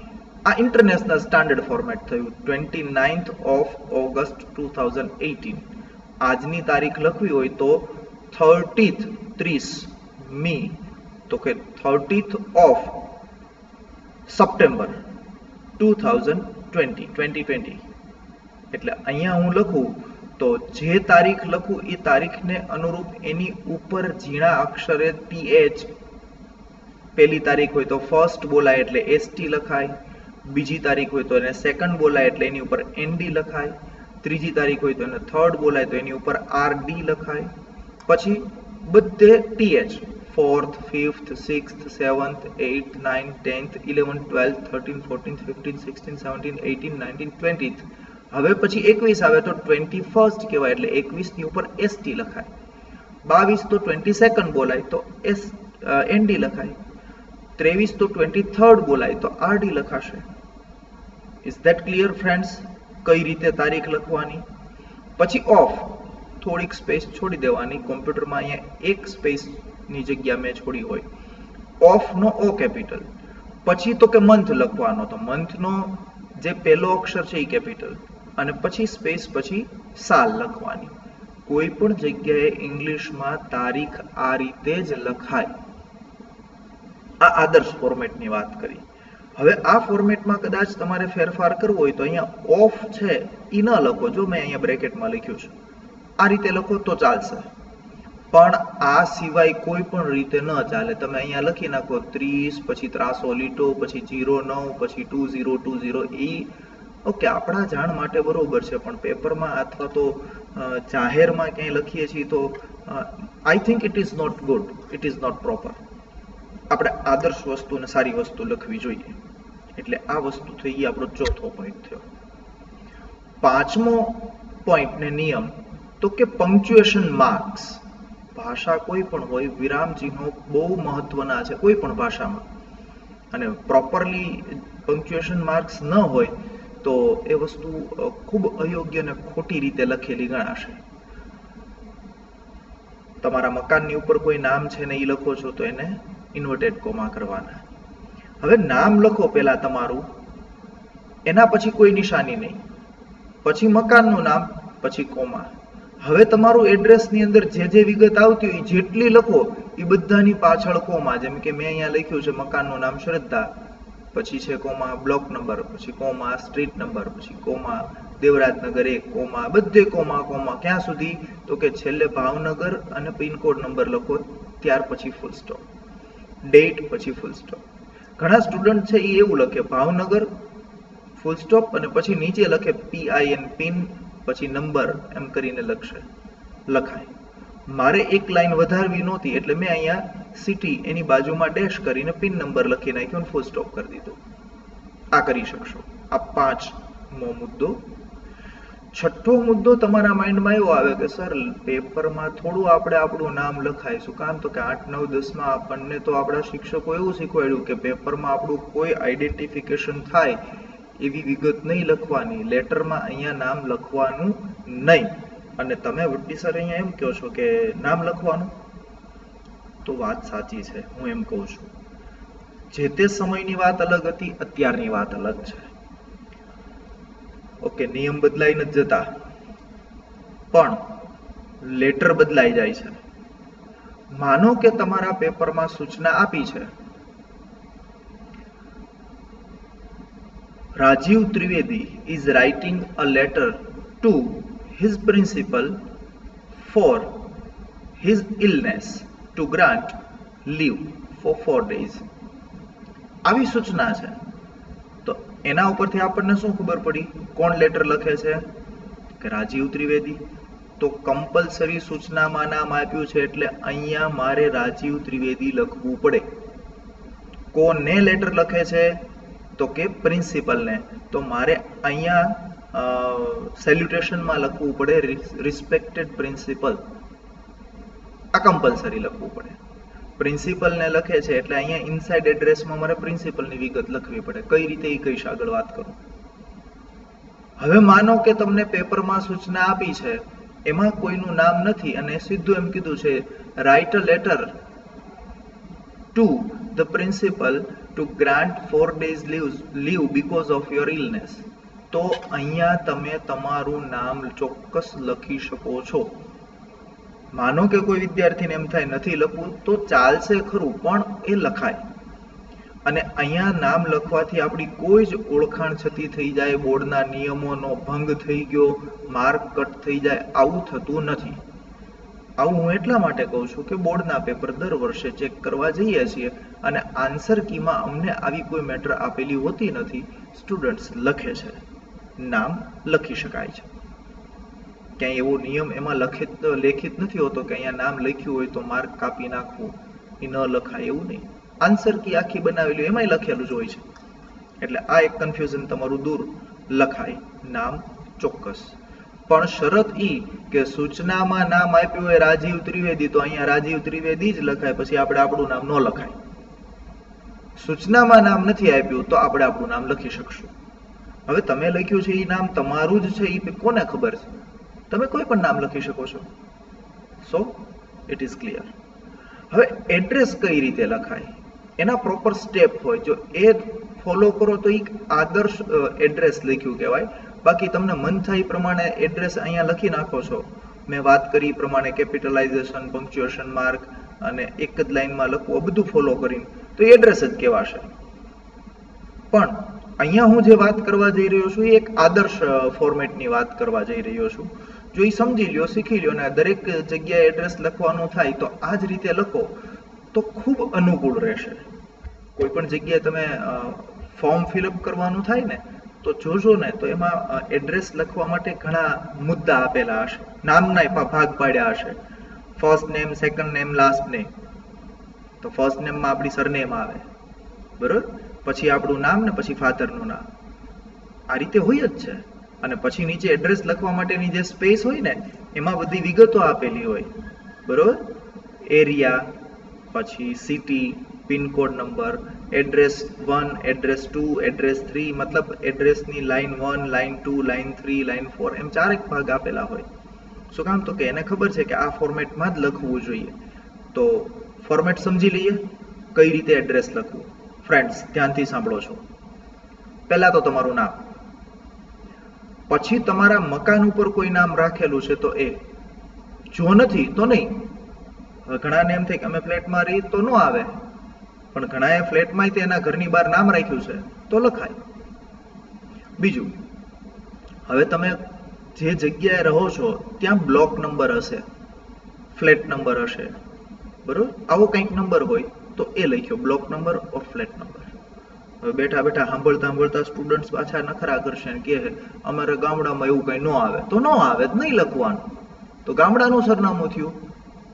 આ ઇન્ટરનેશનલ સ્ટાન્ડર્ડ ફોર્મેટ થયું. 29th of August 2018. આજની તારીખ લખવી હોય તો 30th મી, તો કે 30th of September 2020. એટલે અહીંયા હું લખું તો જે તારીખ લખું એ તારીખને અનુરૂપ એની ઉપર ઝીણા અક્ષરે TH, પહેલી તારીખ હોય તો ફર્સ્ટ બોલાય એટલે ST લખાય, બીજી તારીખ હોય તો એને સેકન્ડ બોલાય એટલે એની ઉપર ND લખાય, ત્રીજી તારીખ હોય તો એને થર્ડ બોલાય તો એની ઉપર RD લખાય, પછી બધે TH, 4th, 5th, 6th, 7th, 8th, 9th, 10th, 11th, 12th, 13th, 14th, 15th, 16th, 17th, 18th, 19th, 20th. હવે પછી 21 આવે તો 21st કહેવાય એટલે 21 ની ઉપર ST લખાય, 22 તો 22nd બોલાય તો ND લખાય, 23 તો 23rd બોલાય તો RD લખાશે. Is that clear friends? કઈ રીતે તારીખ લખવાની? પછી ઓફ, થોડીક સ્પેસ છોડી દેવાની. કોમ્પ્યુટરમાં અહીંયા એક સ્પેસ ની જગ્યા મેં છોડી હોય. ઓફ નો O કેપિટલ. પછી તો કે મંથ લખવાનો, તો મંથ નો જે પહેલો અક્ષર છે એ કેપિટલ, અને પછી સ્પેસ, પછી સાલ લખવાની. કોઈ પણ જગ્યાએ ઇંગ્લિશમાં તારીખ આ રીતે જ લખાય. આ આદર્શ ફોર્મેટની વાત કરી. હવે આ ફોર્મેટમાં કદાચ તમારે ફેરફાર કરવો હોય તો અહીંયા ઓફ છે એ ન લખો. જો મેં અહીંયા બ્રેકેટમાં લખ્યું છે, આ રીતે લખો તો ચાલશે. પણ આ સિવાય કોઈ પણ રીતે ન ચાલે. તમે અહીંયા લખી નાખો 30, પછી ત્રાસો લીટો, પછી 09, પછી 2020 ઓકે, આપણા જાણ માટે બરોબર છે, પણ પેપરમાં અથવા તો જાહેરમાં ક્યાંય લખીએ છીએ તો I think it is not good, it is not proper. આપણે આદર્શ વસ્તુ અને સારી વસ્તુ લખવી જોઈએ. એટલે આ વસ્તુ થઈ ગઈ, આપણો ચોથો પોઈન્ટ થયો. પાંચમો પોઈન્ટ ને નિયમ તો કે પંક્ચ્યુએશન માર્ક્સ. ભાષા કોઈ પણ હોય, વિરામ ચિહ્નો બહુ મહત્વના છે કોઈ પણ ભાષામાં, અને પ્રોપરલી પંક્ચ્યુએશન માર્ક્સ ન હોય તો એ વસ્તુ ખૂબ અયોગ્ય અને ખોટી રીતે લખેલી ગણાશે. તમારા મકાનની ઉપર કોઈ નામ છે ને એ લખો છો તો એને ઇન્વર્ટેડ કોમા કરવાના. હવે નામ લખો પહેલા તમારું, એના પછી કોઈ નિશાની નહીં, પછી મકાનનું નામ, પછી કોમા. હવે તમારું એડ્રેસની અંદર જે વિગત આવતી હોય જેટલી લખો એ બધાની પાછળ કોમા. જેમ કે મેં અહીંયા લખ્યું છે મકાનનું નામ શ્રદ્ધા, પછી છે કોમા બ્લોક નંબર, પછી કોમા સ્ટ્રીટ નંબર, પછી કોમા દેવરાજનગર 1, કોમા બધે કોમા કોમા. ક્યાં સુધી? તો કે છેલ્લે ભાવનગર અને પિનકોડ નંબર લખો, ત્યાર પછી ફૂલ સ્ટોપ, ડેટ પછી ફૂલ સ્ટોપ. ઘણા સ્ટુડન્ટ છે એ એવું લખે ભાવનગર ફૂલ સ્ટોપ અને પછી નીચે લખે PIN પિન પછી નંબર એમ કરીને લખાય. મારે એક લાઈન વધારવી નહોતી એટલે મેં અહીંયા સિટી એની બાજુમાં ડેશ કરીને પિન નંબર લખી નાખ્યો અને ફૂલ સ્ટોપ કરી દીધો. આ કરી શકશો. આ 5મો મુદ્દો. છઠ્ઠો મુદ્દો તમારા માઇન્ડમાં એવો આવે કે સર પેપરમાં થોડું આપણે આપણું નામ લખાય. શું કામ? તો કે 8, 9, 10માં આપણને તો આપણા શિક્ષકો એવું શીખવાડ્યું કે પેપરમાં આપણું કોઈ આઈડેન્ટિફિકેશન થાય એવી વિગત નહીં લખવાની, લેટરમાં અહીંયા નામ લખવાનું નહીં. અને તમે વડ્ડી સર અહીંયા એમ કહો છો કે નામ લખવાનું, તો વાત સાચી છે. હું એમ કહું છું, જે તે સમયની વાત અલગ હતી, અત્યારની વાત અલગ છે. ઓકે, નિયમ બદલાઈ નથી જતા, પણ લેટર બદલાઈ જાય છે. માનો કે તમારા પેપરમાં સૂચના આપી છે, Rajiv Trivedi is writing a letter to his principal for his illness to grant leave for 4 days. આવી સૂચના છે. તો એના ઉપરથી આપણને શું ખબર પડી? કોણ લેટર લખે છે? કે રાજીવ ત્રિવેદી. તો કમ્પલસરી સૂચનામાં નામ આપ્યું છે એટલે અહીંયા મારે રાજીવ ત્રિવેદી લખવું પડે. કોને લેટર લખે છે? તો કે પ્રિન્સિપલને. તો મારે અહીંયા સેલ્યુટેશનમાં લખવું પડે રિસ્પેક્ટેડ પ્રિન્સિપલ. આ કમ્પલસરી લખવું પડે. પ્રિન્સિપલને લખે છે એટલે અહીંયા ઇનસાઇડ એડ્રેસમાં મારે પ્રિન્સિપલની વિગત લખવી પડે. કઈ રીતે એ કહીશ આગળ વાત કરું. હવે માનો કે તમને પેપરમાં સૂચના આપી છે, એમાં કોઈનું નામ નથી અને સીધું એમ કીધું છે right a letter to the principal to grant 4 days leave because of your illness. તો અહીંયા તમે તમારું નામ ચોક્કસ લખી શકો છો. માનો કે કોઈ વિદ્યાર્થીને એમ થાય નથી લખવું, તો ચાલશે ખરું, પણ એ લખાય. અને અહીંયા નામ લખવાથી આપણી કોઈ જ ઓળખાણ છતી થઈ જાય, બોર્ડના નિયમોનો ભંગ થઈ ગયો, માર્ક કટ થઈ જાય, આવું થતું નથી. આવું હું એટલા માટે કહું છું કે બોર્ડના પેપર દર વર્ષે ચેક કરવા જઈએ છીએ અને આન્સર કીમાં અમને આવી કોઈ મેટર આપેલી હોતી નથી. સ્ટુડન્ટ્સ લખે છે, નામ લખી શકાય છે. ક્યાંય એવો નિયમ એમાં લેખિત નથી હોતો કે અહીંયા નામ લખ્યું હોય તો માર્ક કાપી નાખવું, એ ન લખાય એવું નહીં. આન્સર કી આખી બનાવેલી એમાંય લખેલું જ હોય છે. એટલે આ એક કન્ફ્યુઝન તમારું દૂર. લખાય નામ ચોક્કસ, પણ શરત ઈ કે સૂચનામાં નામ આપ્યું હોય રાજીવ ત્રિવેદી, તો અહીંયા રાજીવ ત્રિવેદી જ લખાય, પછી આપણે આપણું નામ ન લખાય. સૂચનામાં નામ નથી આપ્યું તો આપણે આપણું નામ લખી શકશું. હવે તમે લખ્યું છે એ નામ તમારું જ છે, એ કોને ખબર છે? તમે કોઈ પણ નામ લખી શકો છો. So it is clear. હવે એડ્રેસ કઈ રીતે લખાય એના પ્રોપર સ્ટેપ હોય. જો એ ફોલો કરો તો એક આદર્શ એડ્રેસ લખ્યું કહેવાય. બાકી તમને મન થાય એ પ્રમાણે એડ્રેસ અહીંયા લખી નાખો છો. મેં વાત કરી એ પ્રમાણે કેપિટલાઇઝેશન, પંક્ચ્યુએશન માર્ક અને એક જ લાઈનમાં લખવું, બધું ફોલો કરીને તો એડ્રેસ જ કહેવાશે. પણ અહીંયા હું જે વાત કરવા જઈ રહ્યો છું એ એક આદર્શ ફોર્મેટની વાત કરવા જઈ રહ્યો છું. જો એ સમજી લ્યો, શીખી લ્યો ને દરેક જગ્યાએ એડ્રેસ લખવાનું થાય તો આ જ રીતે લખો તો ખૂબ અનુકૂળ રહેશે. કોઈ પણ જગ્યાએ તમે ફોર્મ ફિલઅપ કરવાનું થાય ને તો જોજો ને તો એમાં એડ્રેસ લખવા માટે ઘણા મુદ્દા આપેલા હશે, નામના ભાગ પાડ્યા હશે. First name, second name, last name. તો ફર્સ્ટ નેમમાં આપણી સરનેમ આવે, બરોબર, પછી આપણું નામ ને પછી ફાધરનું નામ, આ રીતે હોય જ છે. અને પછી નીચે એડ્રેસ લખવા માટેની જે સ્પેસ હોય ને એમાં બધી વિગતો આપેલી હોય, બરોબર, એરિયા, પછી city, pin code number, address 1, address 2, address 3, મતલબ એડ્રેસની લાઈન 1, લાઈન 2, લાઈન 3, લાઈન 4 એમ 4 ભાગ આપેલા હોય. શું કામ? તો કે એને ખબર છે કે આ ફોર્મેટમાં જ લખવું જોઈએ. તો ફોર્મેટ સમજી લઈએ કઈ રીતે એડ્રેસ લખવું. ફ્રેન્ડ્સ ધ્યાનથી સાંભળો છો. પહેલા તો તમારું નામ, પછી તમારા મકાન ઉપર કોઈ નામ રાખેલું છે તો એ, જો નથી તો નહીં. ઘણાને એમ થાય કે અમે ફ્લેટમાં રહી તો ન આવે, પણ ઘણાએ ફ્લેટમાં એના ઘરની બહાર નામ રાખ્યું છે તો લખાય. બીજું, હવે તમે જે જગ્યાએ રહો છો ત્યાં બ્લોક નંબર હશે, ફ્લેટ નંબર હશે, બરોબર, આવો કંઈક નંબર હોય તો એ લખ્યો, બ્લોક નંબર ઓર ફ્લેટ નંબર. હવે બેઠા બેઠા સાંભળતા સ્ટુડન્ટ્સ પાછા નખરા કરશે ને કે અમારે ગામડામાં એવું કંઈ ન આવે, તો ન આવે જ નહીં લખવાનું. તો ગામડાનું સરનામું થયું,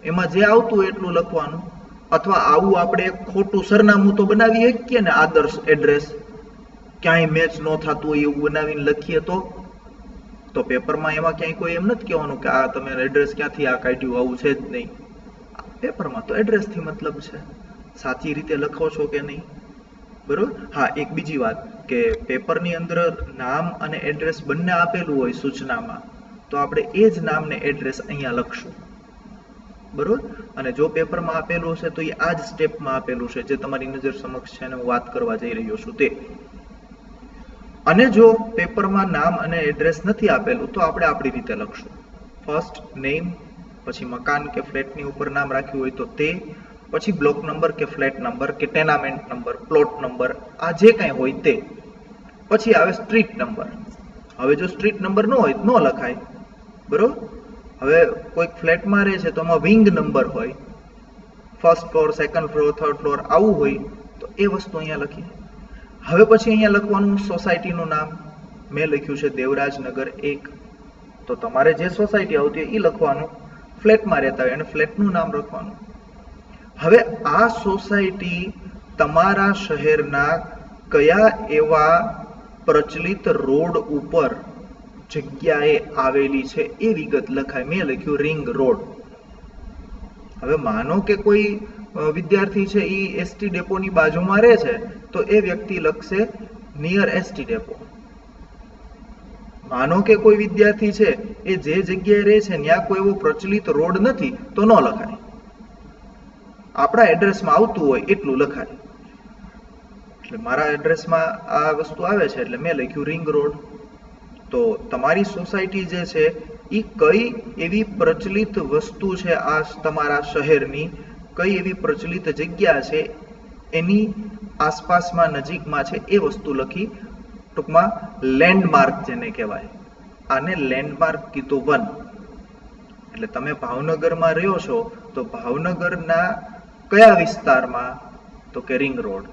એમાં જે આવતું હોય એટલું લખવાનું. અથવા આવું આપણે એક ખોટું સરનામું તો બનાવી શકીએ ને, આદર્શ એડ્રેસ, ક્યાંય મેચ ન થતું હોય એવું બનાવીને લખીએ તો પેપરમાં એમાં ક્યાંય કોઈ એમ નથી કહેવાનું કે આ તમે એડ્રેસ ક્યાંથી આ કાઢ્યું, આવું છે જ નહીં. પેપરમાં તો એડ્રેસથી મતલબ છે, સાચી રીતે લખો છો કે નહીં, બરોબર. હા, એક બીજી વાત કે પેપરની અંદર નામ અને એડ્રેસ બંને આપેલું હોય સૂચનામાં, તો આપણે એ જ નામ ને એડ્રેસ અહીંયા લખશું, બરોબર. અને જો પેપરમાં આપેલું હશે તો એ આ જ સ્ટેપમાં આપેલું છે જે તમારી નજર સમક્ષ છે અને હું વાત કરવા જઈ રહ્યો છું તે. અને જો પેપરમાં નામ અને એડ્રેસ નથી આપેલું તો આપણે આપણી રીતે લખશું. ફર્સ્ટ નેમ, પછી મકાન કે ફ્લેટની ઉપર નામ રાખ્યું હોય તો તે, પછી બ્લોક નંબર કે ફ્લેટ નંબર કે ટેનામેન્ટ નંબર, પ્લોટ નંબર, આ જે કાંઈ હોય તે. પછી આવે સ્ટ્રીટ નંબર. હવે જો સ્ટ્રીટ નંબર ન હોય તો ન લખાય, બરોબર. હવે કોઈક ફ્લેટમાં રહે છે તો આમાં વિંગ નંબર હોય, first floor, second floor, third floor આવું હોય તો એ વસ્તુ અહીંયા લખીએ. હવે પછી અહીંયા લખવાનું સોસાયટીનું નામ. મેં લખ્યું છે દેવરાજનગર 1, તો તમારે જે સોસાયટી આવતી હોય એ લખવાનું. ફ્લેટમાં રહેતા હોય અને ફ્લેટનું નામ લખવાનું. હવે આ સોસાયટી તમારા શહેરના કયા એવા પ્રચલિત રોડ ઉપર જગ્યાએ આવેલી છે એ વિગત લખાય. મેં લખ્યું રિંગ રોડ. હવે માનો કે કોઈ વિદ્યાર્થી છે એ એસટી ડેપોની બાજુમાં રહે છે તો એ વ્યક્તિ લખશે નિયર એસટી ડેપો. માનો કે કોઈ વિદ્યાર્થી છે એ જે જગ્યાએ રહે છે ત્યાં કોઈ એવો પ્રચલિત રોડ નથી તો ન લખાય. આપણા એડ્રેસમાં આવતું હોય એટલું લખાય. એટલે મારા એડ્રેસમાં આ વસ્તુ આવે છે એટલે મેં લખ્યું રિંગ રોડ. તો તમારી સોસાયટી જે છે એ કઈ એવી પ્રચલિત વસ્તુ છે આ તમારા શહેરની, કઈ એવી પ્રચલિત જગ્યા છે એની આસપાસમાં નજીકમાં છે એ વસ્તુ લખી. ટૂંકમાં લેન્ડમાર્ક જેને કહેવાય, આને લેન્ડમાર્ક કીધું 1. એટલે તમે ભાવનગરમાં રહ્યો છો તો ભાવનગરના કયા વિસ્તારમાં, તો કે રિંગ રોડ.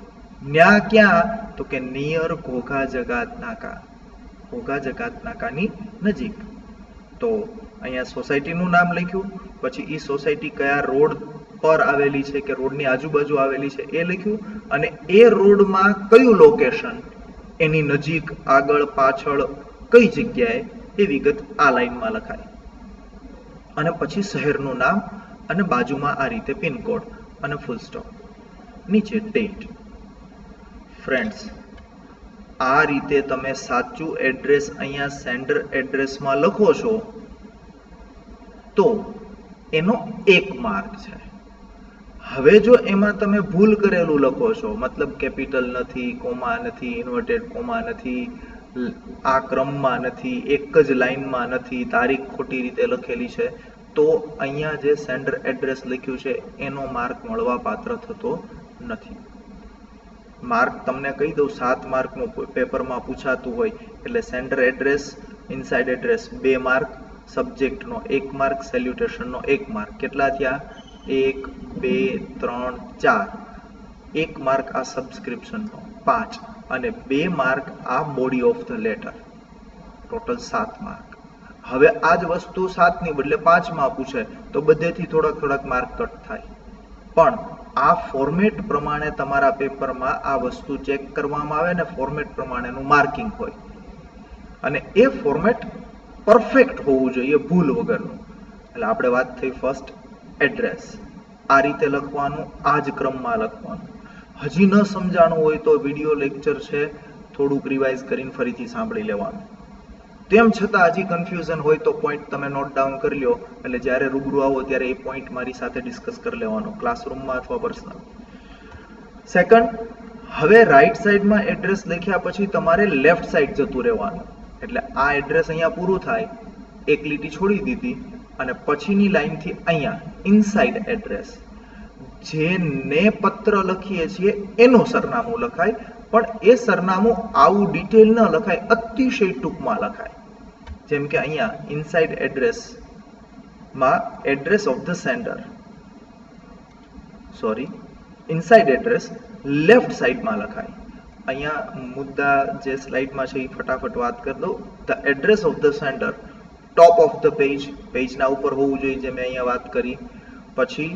ન્યા ક્યાં, તો કે નિયર ઘોઘા જગાત નાકા, ઘોઘા જગાત નાકાની નજીક. તો અહીંયા સોસાયટીનું નામ લખ્યું, પછી એ સોસાયટી કયા રોડ પર આવેલી છે કે રોડની આજુબાજુ આવેલી છે એ લખ્યું, અને એ રોડમાં કયું લોકેશન, એની નજીક, આગળ, પાછળ, કઈ જગ્યાએ એ વિગત આ લાઈનમાં લખાય. અને પછી શહેરનું નામ અને બાજુમાં આ રીતે પિનકોડ અને ફૂલ સ્ટોપ, નીચે ડેટ. ફ્રેન્ડ્સ, આ રીતે તમે સાચું એડ્રેસ અહીંયા સેન્ડર એડ્રેસમાં લખો છો તો એનો 1 માર્ક છે. હવે જો એમાં તમે ભૂલ કરેલું લખો છો, મતલબ કેપિટલ નથી, કોમા નથી, ઇન્વર્ટેડ કોમા નથી, આ ક્રમમાં નથી, એક જ લાઈનમાં નથી, તારીખ ખોટી રીતે લખેલી છે, તો અહીંયા જે સેન્ડર એડ્રેસ લખ્યું છે એનો માર્ક મળવા પાત્ર થતો નથી. માર્ક તમને કહી દઉં, 7 માર્કનું પેપરમાં પૂછાતું હોય એટલે sender address, inside address 2 mark, સબ્જેક્ટનો 1 માર્ક, સેલ્યુટેશનનો 1 માર્ક. કેટલા થયા? 1 2 3 4. 1 માર્ક આ સબસ્ક્રિપ્શનનો 5 અને 2 માર્ક આ body of the letter, total 7 mark. હવે આ જ વસ્તુ 7 ની બદલે 5 માં પૂછે તો બધેથી થોડાક માર્ક કટ થાય. પણ આ ફોર્મેટ પ્રમાણે તમારા પેપરમાં આ વસ્તુ ચેક કરવામાં આવે ને ફોર્મેટ પ્રમાણેનું માર્કિંગ હોય, અને એ ફોર્મેટ પરફેક્ટ હોવું જોઈએ, ભૂલ વગરનું. એટલે આપણે વાત થઈ ફર્સ્ટ એડ્રેસ, આ રીતે લખવાનું, આ જ ક્રમમાં લખવાનું. હજી ન સમજાણું હોય તો વિડીયો લેક્ચર છે, થોડુંક રિવાઇઝ કરીને ફરીથી સાંભળી લેવાનું. તેમ છતાં હજી કન્ફ્યુઝન હોય તો પોઈન્ટ તમે નોટ ડાઉન કરી લો, એટલે જ્યારે રૂબરૂ આવો ત્યારે એ પોઈન્ટ મારી સાથે ડિસ્કસ કરી લેવાનો, ક્લાસરૂમમાં અથવા પર્સનલ. સેકન્ડ, હવે રાઈટ સાઈડમાં એડ્રેસ લખ્યા પછી તમારે લેફ્ટ સાઈડ જતું રહેવાનું. એટલે આ એડ્રેસ અહીંયા પૂરું થાય, એક લીટી છોડી દીધી અને પછીની લાઈનથી અહીંયા ઇનસાઇડ એડ્રેસ, જેને પત્ર લખીએ છીએ એનું સરનામું લખાય, પણ એ સરનામું આવું ડિટેલ ન લખાય, અતિશય ટૂંકમાં લખાય. જેમ કે અહીંયા ઇનસાઇડ એડ્રેસમાં address of the sender, inside address left સાઈડમાં લખાય. અહીંયા મુદ્દા જે સ્લાઇડમાં છે એ ફટાફટ વાત કરી દઉં. The address of the sender top of the page, પેજના ઉપર હોવું જોઈએ, જે મેં અહીંયા વાત કરી. પછી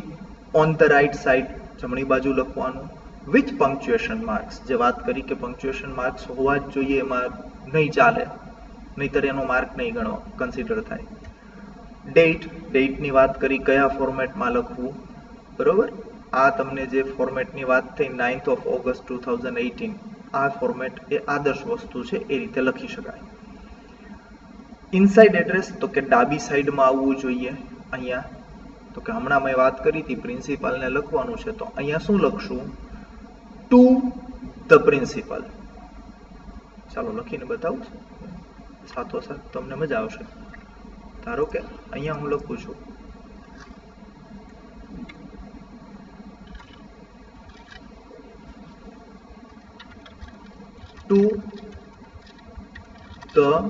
ઓન ધ રાઈટ સાઈડ, જમણી બાજુ લખવાનું, વિથ પંક્ચ્યુએશન માર્ક્સ, જે વાત કરી કે પંક્ચ્યુએશન માર્ક્સ હોવા જ જોઈએ, એમાં નહીં ચાલે, નહીતર એનો માર્ક નહીં ગણો કન્સિડર થાય. ડેટની વાત કરી, કયા ફોર્મેટમાં લખવું, બરોબર. આ તમને જે ફોર્મેટની વાત થઈ 9th of August 2018, આ ફોર્મેટ એ આદર્શ વસ્તુ છે, એ રીતે લખી શકાય. ઇનસાઇડ એડ્રેસ તો કે ડાબી સાઈડમાં આવવું જોઈએ. અહીંયા તો કે હમણાં મેં વાત કરી હતી પ્રિન્સિપાલને લખવાનું છે, તો અહીંયા શું લખશું? To the principal. ચાલો લખીને બતાવું છું, સાથોસાથ તમને મજા આવશે. ધારો કે અહીંયા હું લખું છું ટુ ધ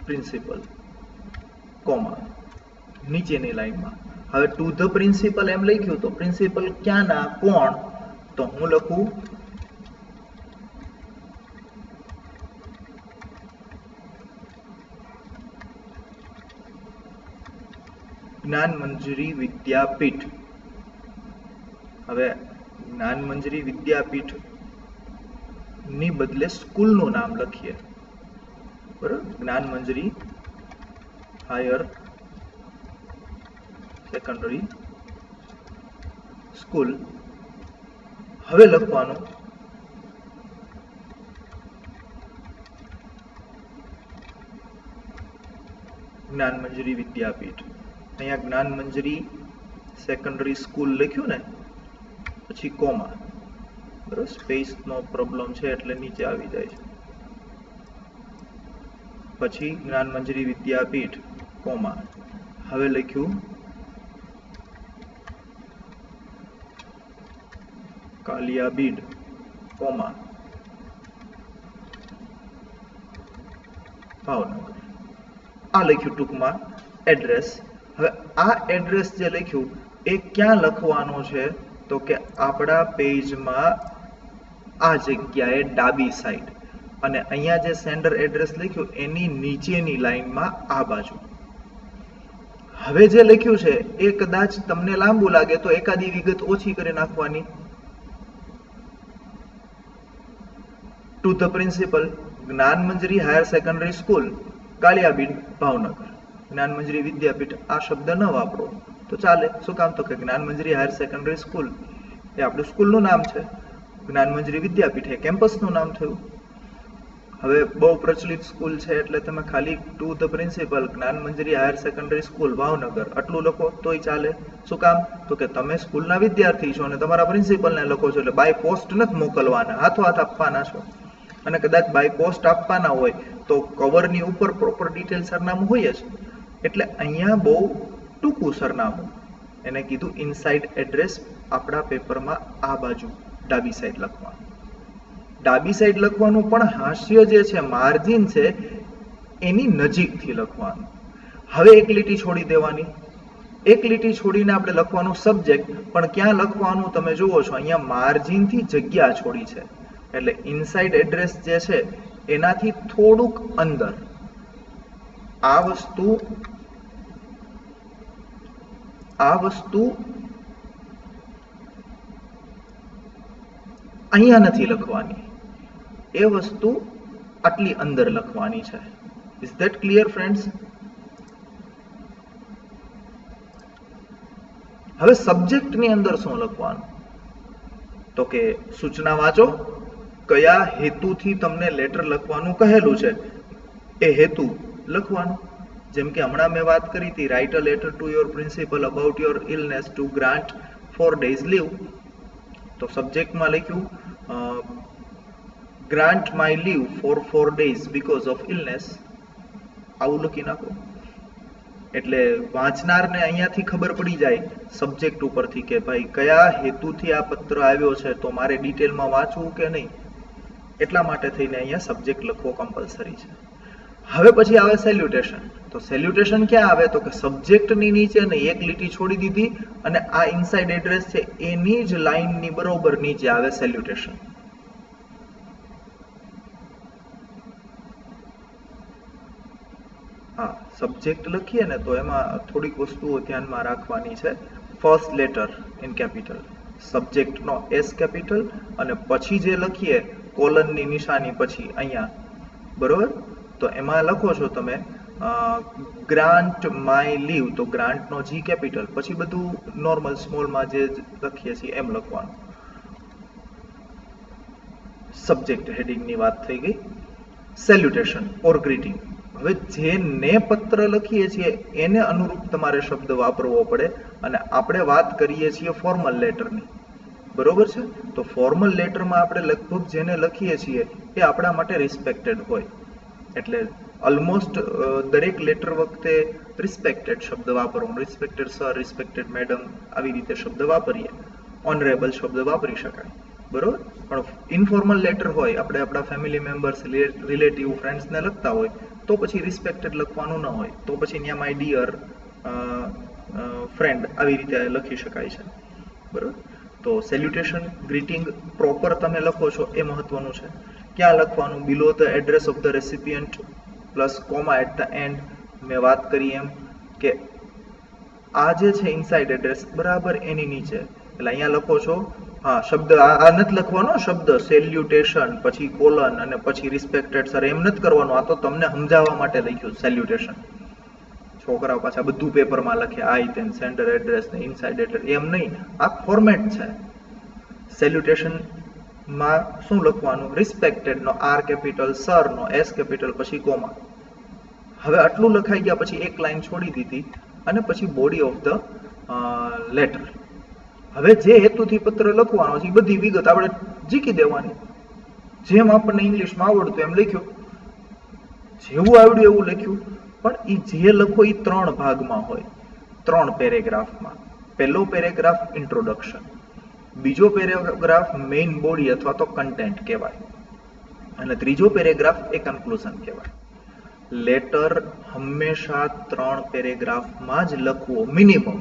પ્રિન્સિપલ, કોમા, નીચેની લાઈનમાં. હવે ટુ ધ પ્રિન્સિપલ એમ લખ્યું તો પ્રિન્સિપલ ક્યાંના, કોણ? તો હું લખું જ્ઞાન મંજરી વિદ્યાપીઠ. હવે જ્ઞાન મંજરી વિદ્યાપીઠ ની બદલે સ્કૂલનું નામ લખીએ, બરોબર. જ્ઞાન મંજરી હાયર સેકન્ડરી સ્કૂલ. હવે લખવાનું જ્ઞાન મંજરી વિદ્યાપીઠ. અહીંયા જ્ઞાન મંજરી સેકન્ડરી સ્કૂલ લખ્યું ને, પછી કોમા, બરોબર. સ્પેસ નો પ્રોબ્લેમ છે એટલે નીચે આવી જાય છે. પછી જ્ઞાન મંજરી વિદ્યાપીઠ, કોમા. હવે લખ્યું કાલિયાબીડ, કોમા, ભાવનગર. આ લખ્યું ટૂંકમાં એડ્રેસ. હવે આ એડ્રેસ જે લખ્યું એ ક્યાં લખવાનું છે? તો કે આપણા પેજમાં આ જગ્યાએ ડાબી સાઈડ, અને અહીંયા જે સેન્ડર એડ્રેસ લખ્યું એની નીચેની લાઈનમાં આ બાજુ. હવે જે લખ્યું છે એ કદાચ તમને લાંબુ લાગે તો એકાદી વિગત ઓછી કરી નાખવાની. ટુ ધ પ્રિન્સિપલ, જ્ઞાન મંજરી હાયર સેકન્ડરી સ્કૂલ, કાલિયાબીડ, ભાવનગર. જ્ઞાન મંજરી વિદ્યાપીઠ આ શબ્દ ન વાપરો તો ચાલે. શું કામ? તો કે જ્ઞાન મંજરી હાયર સેકન્ડરી સ્કૂલ એ આપણું સ્કૂલનું નામ છે, જ્ઞાન મંજરી વિદ્યાપીઠ એ કેમ્પસનું નામ થયું. હવે બહુ પ્રચલિત સ્કૂલ છે એટલે તમે ખાલી ટુ ધ પ્રિન્સિપલ જ્ઞાન મંજરી હાયર સેકન્ડરી સ્કૂલ ભાવનગર આટલું લખો તોય ચાલે. શું કામ? તો કે તમે સ્કૂલના વિદ્યાર્થી છો અને તમારા પ્રિન્સિપલને લખો છો, એટલે બાય પોસ્ટ નથી મોકલવાના, હાથો હાથ આપવાના છો. અને કદાચ બાય પોસ્ટ આપવાના હોય તો કવરની ઉપર પ્રોપર ડિટેલ સરનામું હોય જ. એટલે અહીંયા બહુ ટૂંકું સરનામું, એને કીધું ઇનસાઇડ એડ્રેસ. આપણા પેપરમાં આ બાજુ ડાબી સાઈડ લખવાનું. ડાબી સાઈડ લખવાનું, પણ હાસ્ય જે છે, માર્જિન છે, એની નજીકથી લખવાનું. હવે એક લીટી છોડી દેવાની. એક લીટી છોડીને આપણે લખવાનું સબ્જેક્ટ, પણ ક્યાં લખવાનું તમે જુઓ છો અહીંયા માર્જિનથી જગ્યા છોડી છે, એટલે ઇનસાઇડ એડ્રેસ જે છે એનાથી થોડુંક અંદર. આ વસ્તુ અહીંયા નથી લખવાની, એ વસ્તુ આટલી અંદર લખવાની છે. Is that clear friends? હવે સબ્જેક્ટની અંદર શું લખવાનું? તો કે સૂચના વાંચો, કયા હેતુથી તમને લેટર લખવાનું કહેલું છે એ હેતુ લખવાનું. જેમ કે હમણાં મેં વાત કરી હતી, write a letter to your principal about your illness to grant 4 days leave. તો સબ્જેક્ટમાં લખ્યું grant my leave for 4 days because of illness. આવું લખી નાખો એટલે વાંચનારને અહીંયાથી ખબર પડી જાય સબ્જેક્ટ ઉપરથી કે ભાઈ કયા હેતુથી આ પત્ર આવ્યો છે, તો મારે ડિટેલમાં વાંચવું કે નહીં. એટલા માટે થઈને અહીંયા સબ્જેક્ટ લખવો કમ્પલસરી છે. હવે પછી આવે સેલ્યુટેશન. તો સેલ્યુટેશન ક્યાં આવે? તો કે સબ્જેક્ટની નીચે નહીં, એક લીટી છોડી દીધી અને આ ઇનસાઇડ એડ્રેસ છે એની જ લાઇનની બરોબર નીચે આવે સેલ્યુટેશન. હા, સબ્જેક્ટ લખીએ ને તો એમાં થોડીક વસ્તુઓ ધ્યાનમાં રાખવાની છે. ફર્સ્ટ લેટર ઇન કેપિટલ, સબ્જેક્ટનો એસ કેપિટલ, અને પછી જે લખીએ કોલનની નિશાની પછી અહીંયા, બરોબર? તો એમાં લખો છો તમે ગ્રાન્ટ માય લીવ, તો ગ્રાન્ટનો જી કેપિટલ, પછી બધું નોર્મલ સ્મોલમાં જે લખીએ છીએ એમ લખવાનું. સબ્જેક્ટ હેડિંગની વાત થઈ ગઈ. સેલ્યુટેશન ઓર ગ્રીટિંગ. હવે જેને પત્ર લખીએ છીએ એને અનુરૂપ તમારે શબ્દ વાપરવો પડે, અને આપણે વાત કરીએ છીએ ફોર્મલ લેટરની, બરોબર છે? તો ફોર્મલ લેટરમાં આપણે લગભગ જેને લખીએ છીએ એ આપણા માટે રિસ્પેક્ટેડ હોય, એટલે ઓલમોસ્ટ દરેક લેટર વખતે રિસ્પેક્ટેડ શબ્દ વાપરવાનો. રિસ્પેક્ટેડ સર, રિસ્પેક્ટેડ મેડમ, આવી રીતે શબ્દ વાપરીએ. ઓનરેબલ શબ્દ વાપરી શકાય, બરોબર? પણ ઇનફોર્મલ લેટર હોય, આપણે આપણા ફેમિલી મેમ્બર્સ, રિલેટિવ, ફ્રેન્ડ્સને લખતા હોય તો પછી રિસ્પેક્ટેડ લખવાનું ન હોય, તો પછી ત્યાં માય ડિયર ફ્રેન્ડ આવી રીતે લખી શકાય છે, બરોબર? તો સેલ્યુટેશન, ગ્રીટિંગ પ્રોપર તમે લખો છો એ મહત્વનું છે. ક્યાં લખવાનું? Below the address of the recipient plus comma at the end. મેં વાત કરી એમ કે આ જે છે ઇનસાઇડ એડ્રેસ બરાબર એની નીચે, એટલે અહીંયા લખો છો. હા, શબ્દ આ નથી લખવાનો, શબ્દ સેલ્યુટેશન પછી કોલન અને પછી રિસ્પેક્ટેડ સર, એમ નથી કરવાનું. આ તો તમને સમજાવવા માટે લખ્યું સેલ્યુટેશન. છોકરાઓ પાછા બધું પેપરમાં લખે, આઈ તેન સેન્ટર એડ્રેસ ને ઇનસાઇડ એડ્રેસ, એમ નહીં. આ ફોર્મેટ છે. સેલ્યુટેશન માં શું લખવાનું? રિસ્પેક્ટેડ નો આર કેપિટલ, સર નો એસ કેપિટલ, પછી કોમા. હવે આટલું લખાઈ ગયા પછી એક લાઈન છોડી દીધી અને પછી બોડી ઓફ ધ લેટર. હવે જે હેતુથી પત્ર લખવાનો છે એ બધી વિગત આપણે જીકી દેવાની. જેમ આપણને ઇંગ્લિશમાં આવડતું એમ લખ્યું, જેવું આવડ્યું એવું લખ્યું. પણ એ જે લખો એ 3 ભાગમાં હોય, 3 પેરેગ્રાફમાં. પહેલો પેરેગ્રાફ ઇન્ટ્રોડક્શન, બીજો પેરેગ્રાફ મેઇન બોડી અથવા તો કન્ટેન્ટ કહેવાય, અને ત્રીજો પેરેગ્રાફ એ કન્ક્લુઝન કહેવાય. લેટર હંમેશા 3 પેરેગ્રાફમાં જ લખવો મિનિમમ.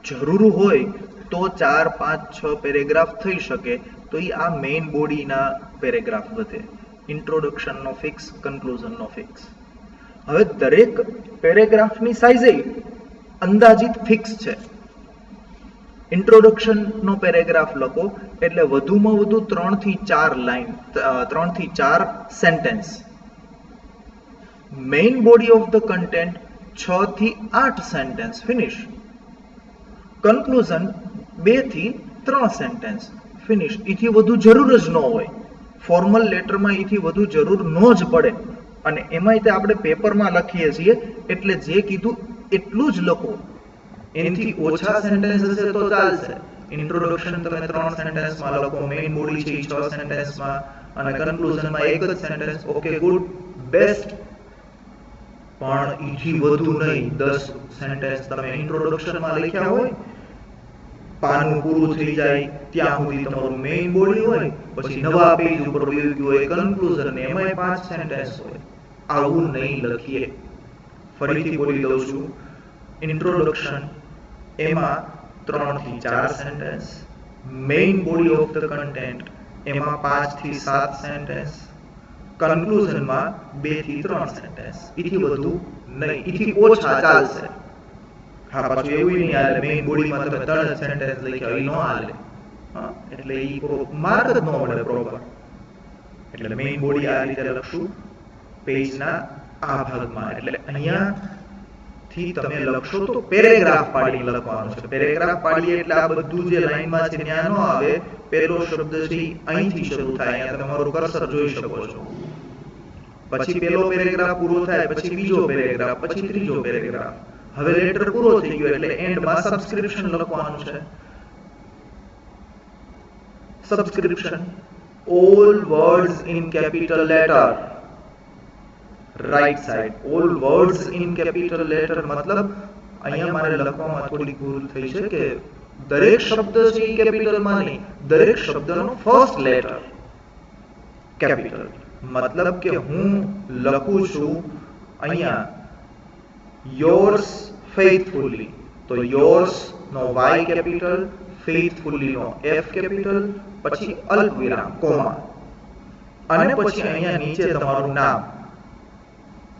જરૂર હોય તો 4, 5, 6 પેરેગ્રાફ થઈ શકે, તો એ આ મેઇન બોડીના પેરેગ્રાફ વધે. ઇન્ટ્રોડક્શનનો ફિક્સ, કન્ક્લુઝનનો ફિક્સ. હવે દરેક પેરેગ્રાફની સાઇઝ અંદાજિત ફિક્સ છે. ઇન્ટ્રોડક્શનનો પેરેગ્રાફ લખો એટલે વધુમાં વધુ 3 થી 4 લાઈન, 3 થી 4 sentence. Main body of the content 6 થી 8 સેન્ટેન્સ, ફિનિશ. કન્ક્લુઝન 2 થી 3 સેન્ટેન્સ, ફિનિશ. એથી વધુ જરૂર જ ન હોય. ફોર્મલ લેટરમાં એથી વધુ જરૂર ન જ પડે. અને એમાંય તે આપણે પેપરમાં લખીએ છીએ એટલે જે કીધું એટલું જ લખો. એનાથી ઓછા સેન્ટેન્સ હશે તો ચાલશે. ઇન્ટ્રોડક્શન તમે 3 સેન્ટેન્સમાં લખો, મેઇન બોડી છે 6 સેન્ટેન્સમાં, અને કન્ક્લુઝનમાં એક જ સેન્ટેન્સ. Okay, good, best. પણ એથી વધુ નહીં. 10 સેન્ટેન્સ તમે ઇન્ટ્રોડક્શનમાં લખ્યા હોય, પાનું પૂરું થઈ જાય ત્યાં સુધી તમારું મેઇન બોડી હોય, પછી નવા પેજ ઉપર વહી ગયું હોય કન્ક્લુઝન, એમાંય 5 સેન્ટેન્સ હોય. આવું નહીં લખીએ. ફરીથી બોલી દઉં છું. ઇન્ટ્રોડક્શન એમાં 3 થી 4 sentence, main body of the content એમાં 5 થી 7 સેન્ટેન્સ, કન્ક્લુઝનમાં 2 થી 3 સેન્ટેન્સ. એથી વધુ નહીં, એથી ઓછા ચાલશે. હા, પાછું એવું નહીં હાલે મેઇન બોડીમાં તમે 3 સેન્ટેન્સ લખ્યા એ ન હાલે. હા, એટલે ઈ માર્ક જ ન મળે પ્રોપર. એટલે મેઇન બોડી આ રીતે લખશું પેજના આ ભાગમાં. એટલે અહીંયા થી તમે લખશો તો પેરેગ્રાફ પાડી લખવાનું છે. પેરેગ્રાફ પાડીએ એટલે આ બધું જે લાઈનમાં છે ત્યાં ન આવે. પહેલો શબ્દ છે અહીંથી શરૂ થાય. અહીંયા તમે તમારું કર્સર જોઈ શકો છો. પછી પહેલો પેરેગ્રાફ પૂરો થાય, પછી બીજો પેરેગ્રાફ, પછી ત્રીજો પેરેગ્રાફ. હવે લેટર પૂરો થઈ ગયો એટલે એન્ડમાં સબસ્ક્રિપ્શન લખવાનું છે. Subscription all words in capital letter, right side, all words in capital letter. મતલબ અહીંયા મારે લખવામાં થોડી ભૂલ થઈ છે કે દરેક શબ્દ છે એ કેપિટલમાં નહીં, દરેક શબ્દનો ફર્સ્ટ લેટર કેપિટલ. મતલબ કે હું લખું છું અહીંયા yours faithfully, તો yours નો y કેપિટલ, faithfully નો f કેપિટલ, પછી અલ્પવિરામ કોમા, અને પછી અહીંયા નીચે તમારું નામ.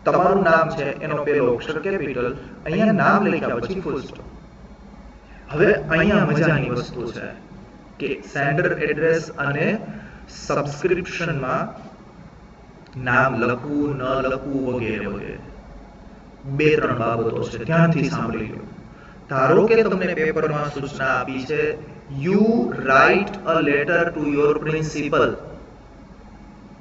તમારું નામ છે એનો પહેલો અક્ષર કેપિટલ, અહીંયા નામ લખ્યા પછી ફૂલ સ્ટોપ. હવે અહીંયા મજાની વસ્તુ છે કે સેન્ડર એડ્રેસ અને સબસ્ક્રિપ્શનમાં નામ લખવું ન લખવું વગેરે વગેરે 2-3 બાબતો છે, ધ્યાનથી સાંભળી લો. ધારો કે તમને પેપરમાં સૂચના આપી છે you write a letter to your principal,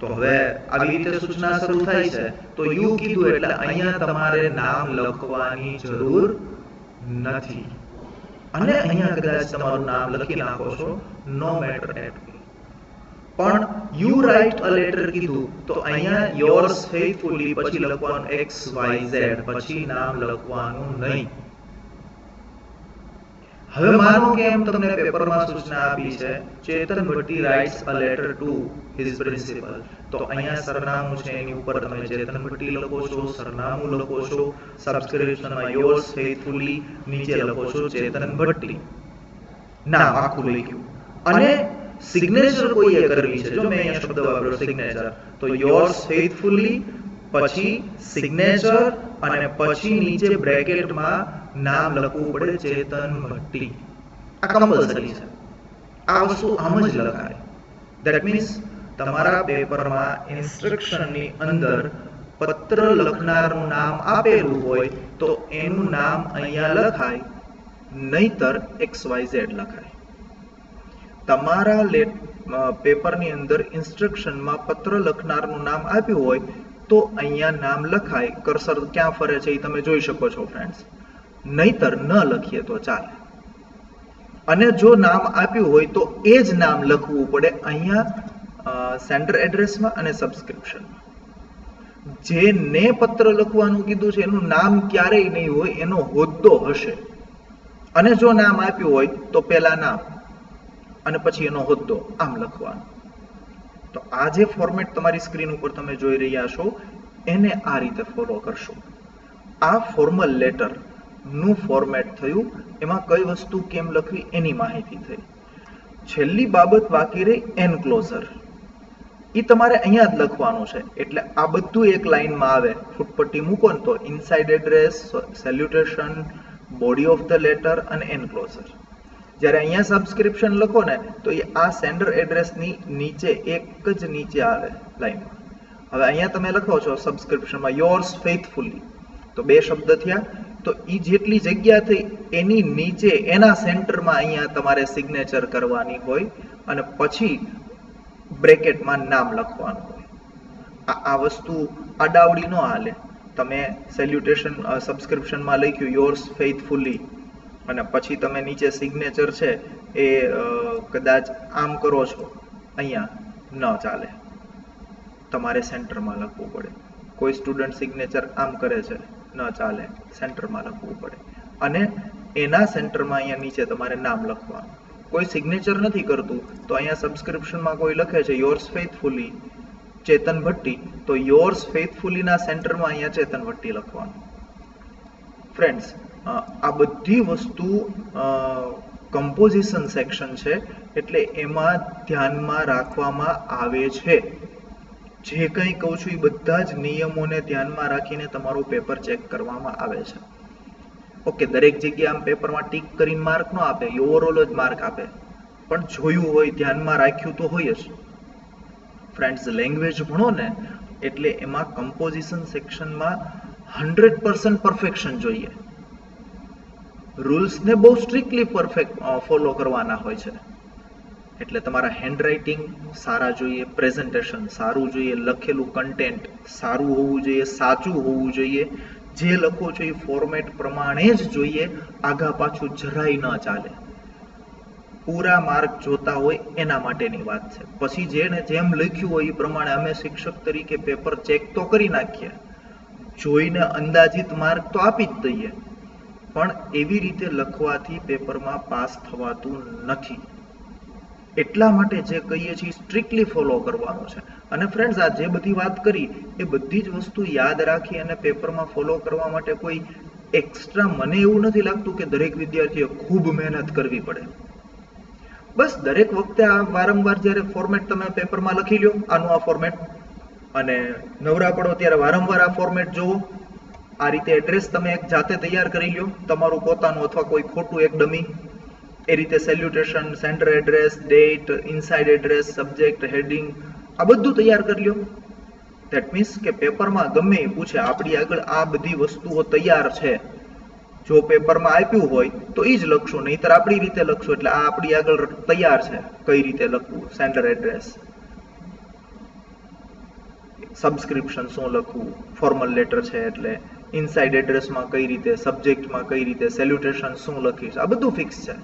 તો હવે આવી રીતે સૂચના શરૂ થાય છે તો you કીધું એટલે અહીંયા તમારે નામ લખવાની જરૂર નથી. અને અહીંયા કદાચ તમારું નામ લખી નાખો છો, નો મેટર એટ ઓલ. પણ you write a letter કીધું તો અહીંયા yours faithfully પછી લખવાનું XYZ, પછી નામ લખવાનું નહીં. હવે માનો કે એમ તમને પેપરમાં સૂચના આપી છે Chetan Bhatti writes a letter to his principal, તો અહીંયા સરનામું છે એની ઉપર તમે ચેતન ભટ્ટી લખો છો, સરનામું લખો છો, સબસ્ક્રિપ્શનમાં યોર્સ ફેithfully નીચે લખો છો ચેતન ભટ્ટી, નામ આખું લખ્યું. અને સિગ્નેચર કોઈએ કરવી છે, જો મેં અહીંયા શબ્દ વાપર્યો સિગ્નેચર, તો યોર્સ ફેithfully પછી સિગ્નેચર અને પછી નીચે બ્રેકેટમાં નામ લખવું પડે ચેતન ભટ્ટી. આ કમ્પલસરી છે, આ વસ્તુ આમ જ લખાય. ધેટ મીન્સ તમારા પેપરમાં ઇન્સ્ટ્રક્શનની અંદર પત્ર લખનારનું નામ આપેલું હોય તો એનું નામ અહીંયા લખાય, નહીતર XYZ લખાય. તમારા પેપરની અંદર ઇન્સ્ટ્રક્શનમાં પત્ર લખનારનું નામ આપ્યું હોય તો અહીંયા નામ લખાય. કર્સર ક્યાં ફરે છે એ તમે જોઈ શકો છો ફ્રેન્ડ્સ. નહીતર ન લખીએ તો ચાલે. અને જો નામ આપ્યું હોય તો એ જ નામ લખવું પડે અહીંયા સેન્ડર એડ્રેસમાં અને સબસ્ક્રિપ્શનમાં. જેને પત્ર લખવાનું કીધું છે એનું નામ ક્યારેય નહીં હોય, એનો હોદ્દો હશે. અને જો નામ આપ્યું હોય તો પહેલા નામ અને પછી એનો હોદ્દો આમ લખવાનું. તો આ જે ફોર્મેટ તમારી સ્ક્રીન ઉપર તમે જોઈ રહ્યા છો એને આ રીતે ફોલો કરશો. આ ફોર્મલ લેટર નું ફોર્મેટ થયું. એમાં કઈ વસ્તુ કેમ લખવી એની માહિતી થઈ. છેલ્લી બાબત બાકી રહી એન્ક્લોઝર. એ તમારે અહીંયા જ લખવાનું છે. એટલે આ બધું એક લાઈનમાં આવે. ફૂટપટ્ટી મૂકો ને તો inside address, salutation, body of the letter અને એન્ક્લોઝર. જ્યારે અહીંયા સબસ્ક્રિપ્શન લખો ને તો એ આ સેન્ડર એડ્રેસની નીચે એક જ નીચે આવે લાઈનમાં. હવે અહીંયા તમે લખો છો સબસ્ક્રિપ્શનમાં યોર્સ ફેithfully, તો 2 શબ્દ થયા. તો એ જેટલી જગ્યા થઈ એની નીચે એના સેન્ટરમાં અહીંયા તમારે સિગ્નેચર કરવાની હોય અને પછી બ્રેકેટમાં નામ લખવાનું હોય. આ વસ્તુ આડાવડી ન હાલે. તમે સેલ્યુટેશન સબસ્ક્રિપ્શનમાં લખ્યું યોર્સ ફેithfully અને પછી તમે નીચે સિગ્નેચર છે એ કદાચ આમ કરો છો, અહીંયા ન ચાલે. તમારે સેન્ટરમાં લખવું પડે. કોઈ સ્ટુડન્ટ સિગ્નેચર આમ કરે છે, ન ચાલે, સેન્ટરમાં લખવું પડે. અને એના સેન્ટરમાં અહીંયા નીચે તમારે નામ લખવાનું. કોઈ સિગ્નેચર નથી કરતું તો અહીંયા સબસ્ક્રિપ્શનમાં કોઈ લખે છે યોર્સ ફેithfully, ચેતન ભટ્ટી, તો યોર્સ ફેithfully ના સેન્ટરમાં અહીંયા ચેતન ભટ્ટી લખવાનું. ફ્રેન્ડ્સ, આ બધી વસ્તુ કમ્પોઝિશન સેક્શન છે, એટલે એમાં ધ્યાનમાં રાખવામાં આવે છે. જે કંઈ કહું છું એ બધા જ નિયમોને ધ્યાનમાં રાખીને તમારું પેપર ચેક કરવામાં આવે છે. ઓકે, દરેક જગ્યાએ આમ પેપરમાં ટીક કરીને માર્ક ન આપે, ઓવરઓલ જ માર્ક આપે, પણ જોયું હોય, ધ્યાનમાં રાખ્યું તો હોય જ. ફ્રેન્ડ્સ, લેંગ્વેજ ભણો ને એટલે એમાં કમ્પોઝિશન સેક્શનમાં 100% પરફેક્શન જોઈએ. રૂલ્સને બહુ સ્ટ્રિક્ટલી ફોલો કરવાના હોય છે. એટલે તમારા હેન્ડરાઇટિંગ સારા જોઈએ, પ્રેઝન્ટેશન સારું જોઈએ, લખેલું કન્ટેન્ટ સારું હોવું જોઈએ, સાચું હોવું જોઈએ, જે લખો છો એ ફોર્મેટ પ્રમાણે જ જોઈએ, આગા પાછું જરાય ન ચાલે. પૂરા માર્ક જોતા હોય એના માટેની વાત છે. પછી જેને જેમ લખ્યું હોય એ પ્રમાણે અમે શિક્ષક તરીકે પેપર ચેક તો કરી નાખીએ, જોઈને અંદાજિત માર્ક તો આપી જ દઈએ, પણ એવી રીતે લખવાથી પેપરમાં પાસ થવાતું નથી. એટલા માટે જે કહીએ છીએ સ્ટ્રિક્ટલી ફોલો કરવાનું છે. અને ફ્રેન્ડ્સ, આ જે બધી વાત કરી એ બધી જ વસ્તુ યાદ રાખી અને પેપરમાં ફોલો કરવા માટે કોઈ એક્સ્ટ્રા, મને એવું નથી લાગતું કે દરેક વિદ્યાર્થીએ ખૂબ મહેનત કરવી પડે. બસ દરેક વખતે આ વારંવાર જ્યારે ફોર્મેટ તમે પેપરમાં લખી લો, આનું આ ફોર્મેટ, અને નવરા પડો ત્યારે વારંવાર આ ફોર્મેટ જોવો. આ રીતે એડ્રેસ તમે એક જાતે તૈયાર કરી લો, તમારું પોતાનું અથવા કોઈ ખોટું એક ડમી. એ રીતે salutation, centre address, date, inside address, subject, heading, આ બધું તૈયાર કરી લો. ધેટ મીન્સ કે પેપરમાં ગમે એ પૂછે, આપણી આગળ આ બધી વસ્તુઓ તૈયાર છે. જો પેપરમાં આપ્યું હોય તો એ જ લખશું, નહીંતર આપણી રીતે લખશું. એટલે આ આપણી આગળ તૈયાર છે, કઈ રીતે લખવું, સેન્ટર એડ્રેસ, સબસ્ક્રિપ્શન શું લખવું, ફોર્મલ લેટર છે એટલે ઇનસાઇડ એડ્રેસમાં કઈ રીતે, સબ્જેક્ટમાં કઈ રીતે, સેલ્યુટેશન શું લખીશ, આ બધું ફિક્સ છે.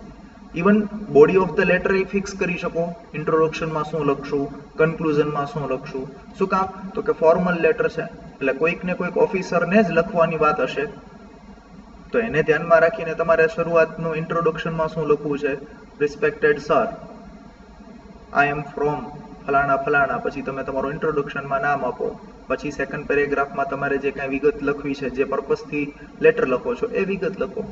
Even body of the letter A fix કરી શકો, ઇન્ટ્રોડક્શનમાં શું લખશું, કન્ક્લુઝનમાં શું લખશું. શું કામ? તો કે ફોર્મલ લેટર છે એટલે કોઈક ને કોઈક ઓફિસરને જ લખવાની વાત હશે, તો એને ધ્યાનમાં રાખીને તમારે શરૂઆતનું ઇન્ટ્રોડક્શનમાં શું લખવું છે, respected sir, I am from ફલાણા ફલાણા, પછી તમે તમારું ઇન્ટ્રોડક્શનમાં નામ આપો, પછી સેકન્ડ પેરેગ્રાફમાં તમારે જે કાંઈ વિગત લખવી છે, જે પર્પઝથી લેટર લખો છો એ વિગત લખો,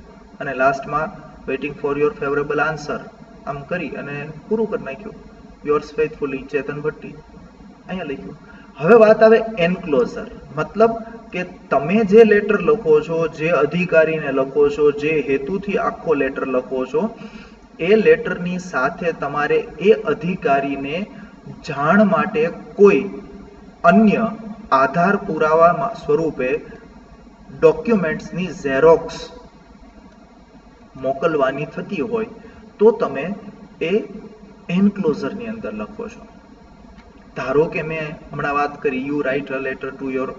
અને લાસ્ટમાં waiting for your favourable answer, આમ કરી અને પૂરું કરી નાખ્યું. યોર્સ ફેithfully ચેતન ભટ્ટી અહીંયા લખ્યું. હવે વાત આવે એન્ક્લોઝર, મતલબ કે તમે જે લેટર લખો છો, જે અધિકારીને લખો છો, જે હેતુથી આખો લેટર લખો છો, એ લેટરની સાથે તમારે એ અધિકારીને જાણ માટે કોઈ અન્ય આધાર પુરાવા સ્વરૂપે ડોક્યુમેન્ટ્સની ઝેરોક્સ મોકલવાની થતી હોય તો તમે એ એન્ક્લોઝરની અંદર લખો છો. ધારો કે મેં હમણાં વાત કરી, you write a letter to your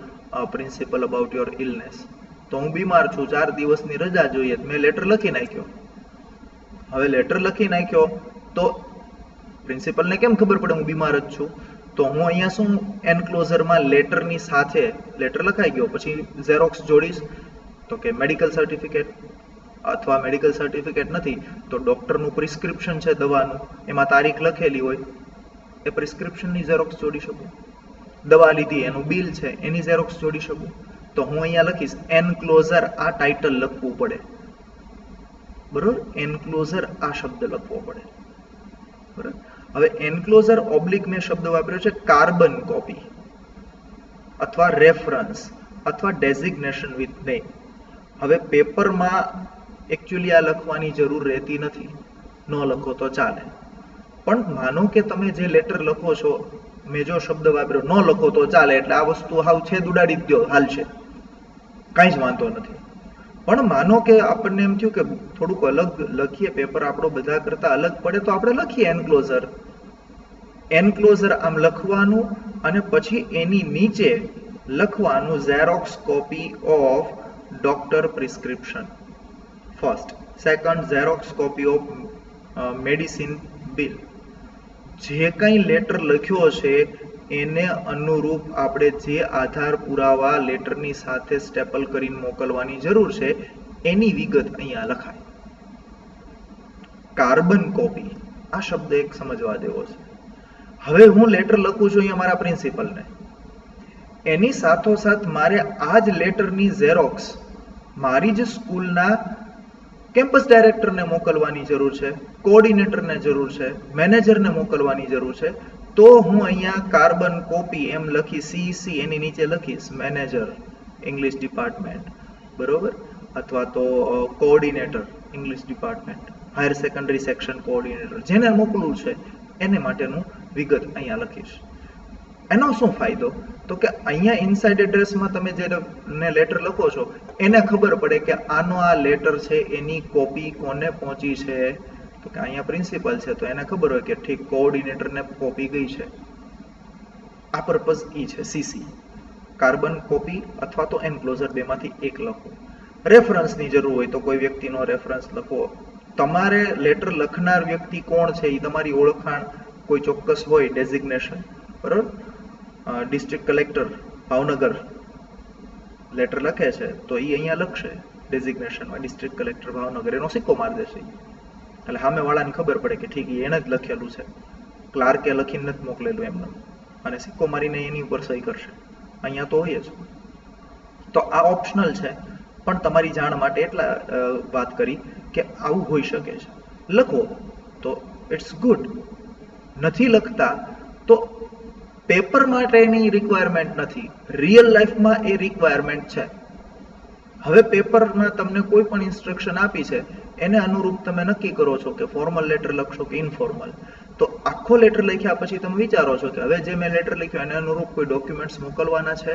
principal about your illness, તો હું બીમાર છું, 4 દિવસની રજા જોઈએ, મેં લેટર લખી નાખ્યો. હવે લેટર લખી નાખ્યો તો પ્રિન્સિપલને કેમ ખબર પડે હું બીમાર જ છું? તો હું અહીંયા શું એન્ક્લોઝરમાં લેટરની સાથે, લેટર લખાઈ ગયો પછી ઝેરોક્સ જોડીશ, તો કે મેડિકલ સર્ટિફિકેટ, અથવા મેડિકલ સર્ટિફિકેટ નથી તો ડૉક્ટરનું પ્રિસ્ક્રિપ્શન છે દવાનું, એમાં તારીખ લખેલી હોય, એ પ્રિસ્ક્રિપ્શનની ઝેરોક્સ જોડી શકું. દવા લીધી એનું બિલ છે એની ઝેરોક્સ જોડી શકું. તો હું અહીંયા લખીશ એન્ક્લોઝર, આ ટાઇટલ લખવું પડે, બરોબર? એન્ક્લોઝર આ શબ્દ લખવો પડે, બરાબર? હવે એન્ક્લોઝર ઓબ્લિક મેં શબ્દ વાપર્યો છે કાર્બન કોપી અથવા રેફરન્સ અથવા ડેઝિગ્નેશન વિથ નેમ. હવે પેપરમાં એકચ્યુઅલી આ લખવાની જરૂર રહેતી નથી, ન લખો તો ચાલે, પણ માનો કે તમે જે લેટર લખો છો, મેં જો શબ્દ વાપર્યો ન લખો તો ચાલે, એટલે આ વસ્તુ હાવ છેદ ઉડાડી દો, હાલશે, કાંઈ જ વાંધો નથી. પણ માનો કે આપણને એમ થયું કે થોડુંક અલગ લખીએ, પેપર આપણો બધા કરતા અલગ પડે, તો આપણે લખીએ એન્ક્લોઝર. એન્ક્લોઝર આમ લખવાનું અને પછી એની નીચે લખવાનું xerox copy of doctor prescription first, second xerox copy of medicine bill. જે કંઈ લેટર લખ્યો છે એને અનુરૂપ આપણે જે આધાર પુરાવા લેટરની સાથે સ્ટેપલ કરીને મોકલવાની જરૂર છે એની વિગત અહીંયા લખાય. કાર્બન કોપી, આ શબ્દ એક સમજવા દેવો છે. હવે હું લેટર લખું છું અહીંયા મારા પ્રિન્સિપલને, એની સાથોસાથ મારે આ જ લેટરની ઝેરોક્સ મારી જ સ્કૂલના કેમ્પસ ડાયરેક્ટરને મોકલવાની જરૂર છે, કોઓર્ડિનેટરને જરૂર છે, મેનેજરને મોકલવાની જરૂર છે, તો હું અહીંયા કાર્બન કોપી એમ લખી CC એની નીચે લખીશ મેનેજર ઇંગ્લિશ ડિપાર્ટમેન્ટ, બરોબર, અથવા તો coordinator English department, higher secondary section coordinator, જેને મોકલવું છે એને માટેનું વિગત અહીંયા લખીશ. એનો શું ફાયદો? તો કે અહીંયા ઇનસાઇડ એડ્રેસમાં તમે જેને લેટર લખો છો એને ખબર પડે કે આનો આ લેટર છે એની કોપી કોને પહોંચી છે. તો કે અહીંયા પ્રિન્સિપલ છે તો એને ખબર હોય કે ઠીક કોઓર્ડિનેટરને કોપી ગઈ છે. આ પર્પઝ ઈ છે CC. કાર્બન કોપી અથવા તો એન્ક્લોઝર બેમાંથી એક લખો. રેફરન્સની જરૂર હોય તો કોઈ વ્યક્તિનો રેફરન્સ લખો. તમારે લેટર લખનાર વ્યક્તિ કોણ છે એ તમારી ઓળખાણ કોઈ ચોક્કસ હોય, ડેઝિગ્નેશન, બરોબર. ડિસ્ટ્રિક્ટ કલેક્ટર ભાવનગર લેટર લખે છે તો એ અહીંયા લખશે ડેઝિગ્નેશનમાં ડિસ્ટ્રિક્ટ કલેક્ટર ભાવનગર, એનો સિક્કો મારી દેશે એટલે સામે વાળાને ખબર પડે કે ઠીક એને જ લખેલું છે, ક્લાર્કે લખીને નથી મોકલેલું એમને, અને સિક્કો મારીને એની ઉપર સહી કરશે. અહીંયા તો હોય જ. તો આ ઓપ્શનલ છે, પણ તમારી જાણ માટે એટલા વાત કરી કે આવું હોઈ શકે છે. લખો તો ઇટ્સ ગુડ, નથી લખતા તો પેપર માટે એની રિક્વાયરમેન્ટ નથી, રિયલ લાઈફમાં એ રિક્વાયરમેન્ટ છે. હવે પેપરમાં તમને કોઈ પણ ઇન્સ્ટ્રક્શન આપી છે એને અનુરૂપ તમે નક્કી કરો છો કે ફોર્મલ લેટર લખશો કે ઇનફોર્મલ. તો આખો લેટર લખ્યા પછી તમે વિચારો છો કે હવે જે મેં લેટર લખ્યો એને અનુરૂપ કોઈ ડોક્યુમેન્ટ્સ મોકલવાના છે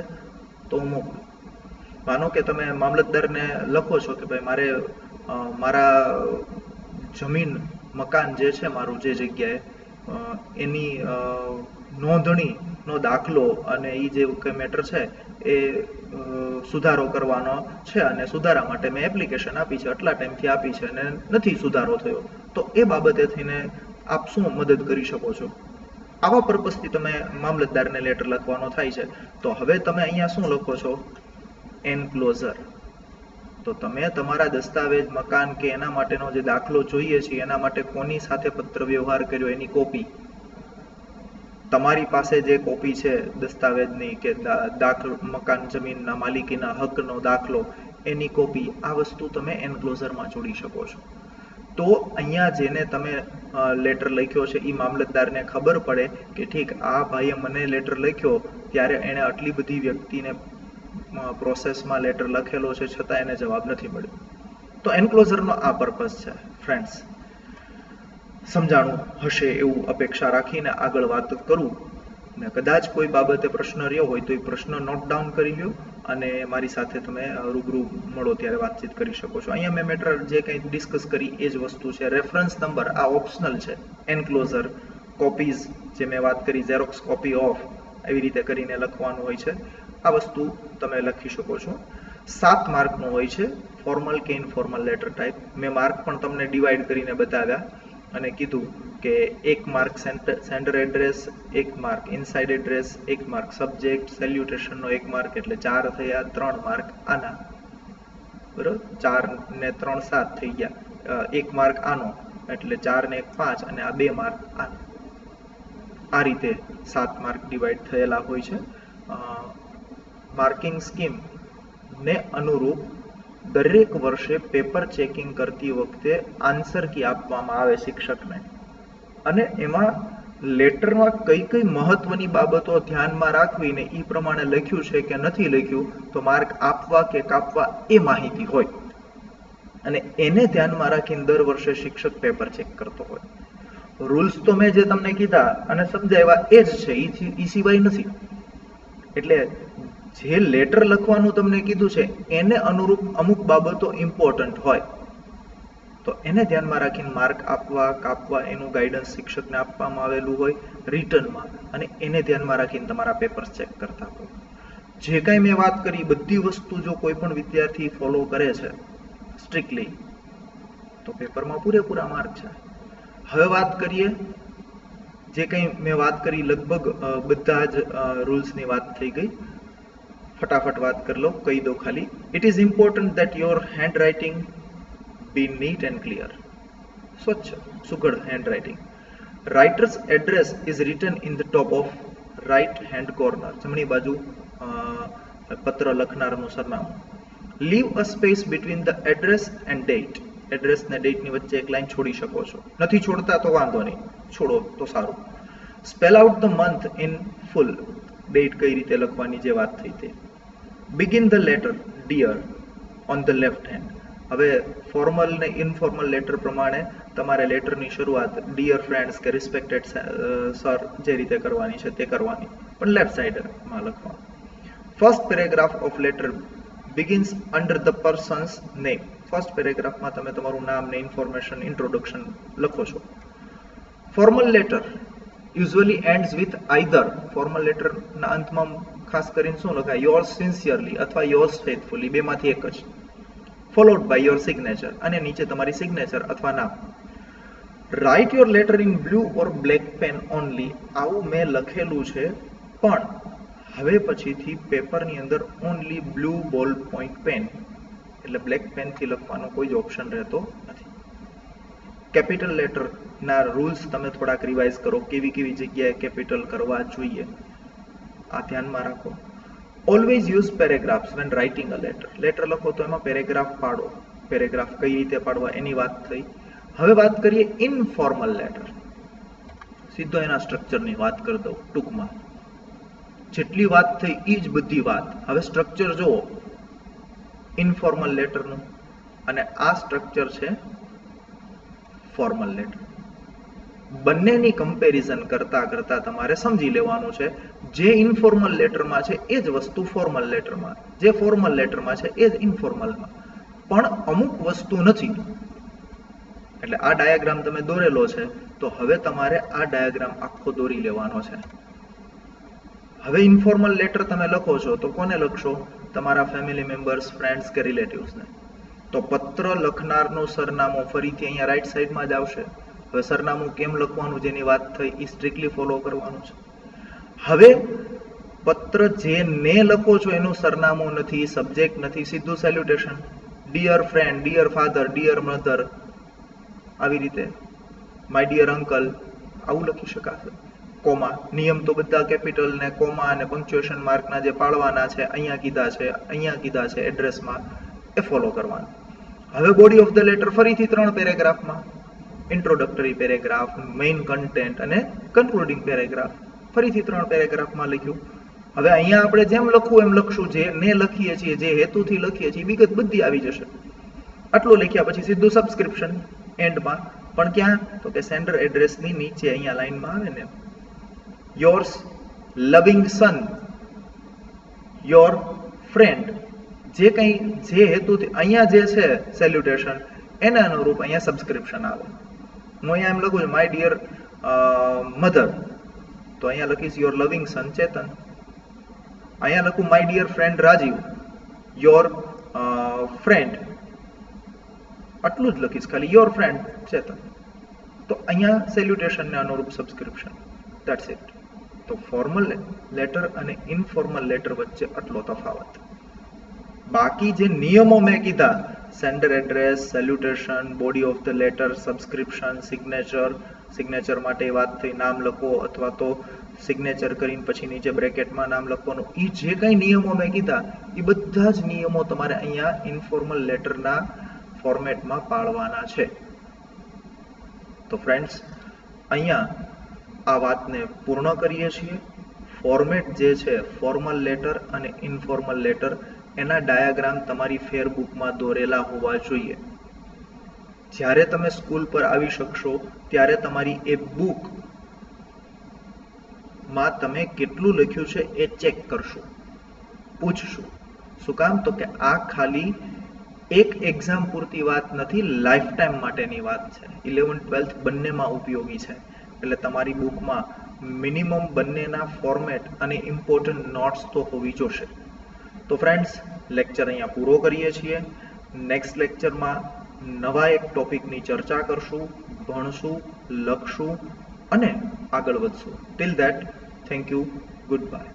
તો હું મોકલું. માનો કે તમે મામલતદારને લખો છો કે ભાઈ મારે મારા જમીન મકાન જે છે મારું જે જગ્યાએ એની નોંધણીનો દાખલો અને એ જે કંઈ મેટર છે એ સુધારો કરવાનો છે અને સુધારા માટે મેં એપ્લિકેશન આપી છે, આટલા ટાઈમથી આપી છે અને નથી સુધારો થયો, તો એ બાબતે થઈને આપ શું મદદ કરી શકો છો? આવા પર્પઝથી તમે મામલતદારને લેટર લખવાનો થાય છે. તો હવે તમે અહીંયા શું લખો છો? એન્ક્લોઝર. તો તમે તમારા દસ્તાવેજ, મકાન કે એના માટેનો જે દાખલો જોઈએ છે એના માટે કોની સાથે પત્ર વ્યવહાર કર્યો એની કોપી, તમારી પાસે જે કોપી છે દસ્તાવેજની કે દાખલો, મકાન જમીનના માલિકીના હકનો દાખલો, એની કોપી, આ વસ્તુ તમે એન્ક્લોઝરમાં જોડી શકો છો. તો અહીંયા જેને તમે લેટર લખ્યો છે એ મામલતદારને ખબર પડે કે ઠીક આ ભાઈએ મને લેટર લખ્યો ત્યારે એણે આટલી બધી વ્યક્તિને પ્રોસેસમાં લેટર લખેલો છે છતાં એને જવાબ નથી મળ્યો. તો એન્ક્લોઝરનો આ પર્પઝ છે. ફ્રેન્ડ્સ, સમજાણું હશે એવું અપેક્ષા રાખીને આગળ વાત કરું. ને કદાચ કોઈ બાબતે પ્રશ્ન રહ્યો હોય તો એ પ્રશ્ન નોટ ડાઉન કરી લ્યો અને મારી સાથે તમે રૂબરૂ મળો ત્યારે વાતચીત કરી શકો છો. અહીંયા મેં મેટર જે કંઈ ડિસ્કસ કરી એ જ વસ્તુ છે. રેફરન્સ નંબર આ ઓપ્શનલ છે. એન્ક્લોઝર, કોપીઝ જે મેં વાત કરી, ઝેરોક્સ કોપી ઓફ, એવી રીતે કરીને લખવાનું હોય છે. આ વસ્તુ તમે લખી શકો છો. 7 માર્કનું હોય છે, ફોર્મલ કે ઇનફોર્મલ લેટર ટાઈપ. મેં માર્ક પણ તમને ડિવાઈડ કરીને બતાવ્યા અને કીધું કે 1 mark sender address, 1 mark inside address, 1 mark subject, સેલ્યુટેશનનો 1 માર્ક એટલે 4 થયા, 3 માર્ક આના, બરોબર, 4 ને 3 7 થઈ ગયા, 1 માર્ક આનો એટલે 4 ને 1 5 અને આ 2 માર્ક આનો. આ રીતે 7 માર્ક ડિવાઈડ થયેલા હોય છે. માર્કિંગ સ્કીમ ને અનુરૂપ દરેક વર્ષે પેપર ચેકિંગ કરતી વખતે આન્સર કી આપવામાં આવે શિક્ષકને, અને એમાં લેટરમાં કઈ કઈ મહત્વની બાબતો ધ્યાનમાં રાખવીને એ પ્રમાણે લખ્યું છે કે નથી લખ્યું તો માર્ક આપવા કે કાપવા એ માહિતી હોય, અને એને ધ્યાનમાં રાખીને દર વર્ષે શિક્ષક પેપર ચેક કરતો હોય. રૂલ્સ તો મેં જે તમને કીધા અને સમજાવ્યા એ જ છે, એ સિવાય નથી. એટલે જે લેટર લખવાનું તમને કીધું છે એને અનુરૂપ અમુક બાબતો ઇમ્પોર્ટન્ટ હોય તો એને ધ્યાનમાં રાખીને માર્ક આપવા કાપવા એનું ગાઈડન્સ શિક્ષકને આપવામાં આવેલું હોય રિટર્નમાં, અને એને ધ્યાનમાં રાખીને તમારા પેપર્સ ચેક કરતા હોય. જે કાંઈ મેં વાત કરી બધી વસ્તુ જો કોઈ પણ વિદ્યાર્થી ફોલો કરે છે સ્ટ્રિક્ટલી તો પેપરમાં પૂરેપૂરા માર્ક છે. હવે વાત કરીએ, જે કંઈ મેં વાત કરી લગભગ બધા જ રૂલ્સની વાત થઈ ગઈ. ફટાફટ વાત કરી લો, કહી દો ખાલી. It is important that your hand writing be neat and clear. સ્વચ્છ સુઘડ hand writing. Writer's address is written in the top of right hand corner. જમણી બાજુ પત્ર લખનારનું સરનામું. Leave a space between the address and date. Address ને ડેટની વચ્ચે એક લાઈન છોડી શકો છો. નથી છોડતા તો વાંધો નહીં, છોડો તો સારું. Spell out the month in full. Date કઈ રીતે લખવાની જે વાત થઈ તે. Begin the letter dear on the left hand. હવે ફોર્મલ ને ઇનફોર્મલ લેટર પ્રમાણે તમારે લેટરની શરૂઆત ડિયર ફ્રેન્ડ્સ કે રિસ્પેક્ટેડ સર જે રીતે કરવાની છે તે કરવાની, પણ લેફ્ટ સાઈડમાં લખવાનું. First paragraph of letter begins under the person's name. First પેરેગ્રાફમાં તમે તમારું નામ ને ઇન્ફોર્મેશન ઇન્ટ્રોડક્શન લખો છો. Formal letter usually ends with either. Formal લેટરના અંતમાં ખાસ કરીને શું લખાય? યોર્સ સિન્સિયરલી અથવા યોર્સ ફેથફુલી, બેમાંથી એક જ. ફોલોડ બાય યોર સિગ્નેચર, અને નીચે તમારી સિગ્નેચર અથવા નામ. Write your letter in blue or black pen only. આવું મેં લખેલું છે, પણ હવે પછીથી પેપરની અંદર only blue ball point pen, એટલે બ્લેક પેનથી લખવાનો કોઈ જ ઓપ્શન રહેતો નથી. કેપિટલ લેટરના રૂલ્સ તમે થોડાક રિવાઇઝ કરો, કેવી કેવી જગ્યાએ કેપિટલ કરવા જોઈએ આ ધ્યાનમાં રાખો. Always use paragraphs when writing a letter. Letter લખો તો એમાં પેરેગ્રાફ પાડો. પેરેગ્રાફ કઈ રીતે પાડવા એની વાત થઈ. હવે વાત કરીએ ઇનફોર્મલ લેટર. સીધો એના સ્ટ્રક્ચરની વાત કરી દઉં ટૂંકમાં. જેટલી વાત થઈ એ જ બધી વાત. હવે સ્ટ્રક્ચર જુઓ ઇનફોર્મલ લેટરનું, અને આ સ્ટ્રક્ચર છે ફોર્મલ લેટર. બંનેની કમ્પેરિઝન કરતા કરતા તમારે સમજી લેવાનું છે જે ઇનફોર્મલ લેટરમાં છે એ જ વસ્તુ ફોર્મલ લેટરમાં, જે ફોર્મલ લેટરમાં છે એ જ ઇનફોર્મલમાં, પણ અમુક વસ્તુ નથી. એટલે આ ડાયાગ્રામ તમે દોરેલો છે, તો હવે તમારે આ ડાયાગ્રામ આખો દોરી લેવાનો છે. હવે ઇનફોર્મલ લેટર તમે લખો છો તો કોને લખશો? તમારા ફેમિલી મેમ્બર્સ, ફ્રેન્ડ્સ કે રિલેટિવ્સને. તો પત્ર લખનારનું સરનામું ફરીથી અહીંયા રાઈટ સાઈડમાં જ આવશે. હવે સરનામું કેમ લખવાનું જેની વાત થઈ એ સ્ટ્રિક્ટલી ફોલો કરવાનું છે. હવે પત્ર જે ને લખો છો એનું સરનામું નથી, સબ્જેક્ટ નથી, સીધું salutation. Dear friend, dear father, dear mother, આવી રીતે માય ડિયર અંકલ, આવું લખી શકાશે. કોમા, નિયમ તો બધા કેપિટલ ને કોમા અને પંક્ચ્યુએશન માર્કના જે પાડવાના છે, અહીંયા કીધા છે એડ્રેસમાં, એ ફોલો કરવાનું. હવે બોડી ઓફ ધ લેટર ફરીથી 3 પેરેગ્રાફમાં. ઇન્ટ્રોડક્ટરી પેરેગ્રાફ, મેઇન કન્ટેન્ટ અને કન્ક્લુડિંગ પેરેગ્રાફ. ફરીથી 3 પેરેગ્રાફમાં લખ્યું. હવે અહીંયા આપણે જેમ લખવું એમ લખશું, જે ને લખીએ છીએ, જે હેતુથી લખીએ છીએ, વિગત બધી આવી જશે. આટલું લખ્યા પછી સીધું સબસ્ક્રિપ્શન એન્ડમાં. પણ ક્યાં? તો કે સેન્ડર એડ્રેસની નીચે અહીંયા લાઈનમાં આવે ને, યોર્સ લવિંગ સન, યોર ફ્રેન્ડ, જે કંઈ જે હેતુથી અહીંયા જે છે સેલ્યુટેશન, એના અનુરૂપ અહીંયા સબસ્ક્રિપ્શન આવે. હું અહીંયા એમ લખું છું માય ડિયર મધર, તો અહીંયા લખીશ યોર લવિંગ સન ચેતન. અહીંયા લખું my dear friend Rajiv, your friend, આટલું જ લખીશ ખાલી, યોર ફ્રેન્ડ ચેતન. તો અહીંયા સેલ્યુટેશનને અનુરૂપ સબસ્ક્રિપ્શન. That's it. તો ફોર્મલ લેટર અને ઇનફોર્મલ લેટર વચ્ચે આટલો તફાવત. બાકી જે નિયમો મેં કીધા, sender address, salutation, body of the letter, subscription, signature માટે વાત થઈ, નામ લખો અથવા તો સિગ્નેચર કરીને પછી નીચે બ્રેકેટમાં નામ લખવાનું, એ જે કંઈ નિયમો મેં કીધા એ બધા જ નિયમો તમારે અહીંયા ઇનફોર્મલ લેટરના ફોર્મેટમાં પાળવાના છે. તો ફ્રેન્ડ્સ, અહીંયા આ વાતને પૂર્ણ કરીએ છીએ. ફોર્મેટ જે છે ફોર્મલ લેટર અને ઇનફોર્મલ લેટર, એના ડાયાગ્રામ તમારી ફેરબુકમાં દોરેલા હોવા જોઈએ. જ્યારે તમે સ્કૂલ પર આવી શકશો ત્યારે તમારી એ બુકમાં તમે કેટલું લખ્યું છે એ ચેક કરશો, પૂછશું. શું કામ? તો કે આ ખાલી એક એક્ઝામ પૂરતી વાત નથી, લાઈફ ટાઈમ માટેની વાત છે. 11th 12th બંનેમાં ઉપયોગી છે. એટલે તમારી બુકમાં મિનિમમ બંનેના ફોર્મેટ અને ઇમ્પોર્ટન્ટ નોટ્સ તો હોવી જોશે. તો ફ્રેન્ડ્સ, લેક્ચર અહીંયા પૂરો કરીએ છીએ. નેક્સ્ટ લેક્ચરમાં નવા એક ટોપિકની ચર્ચા કરશું, ભણશું, લખશું અને આગળ વધશું. Till that, thank you, good bye.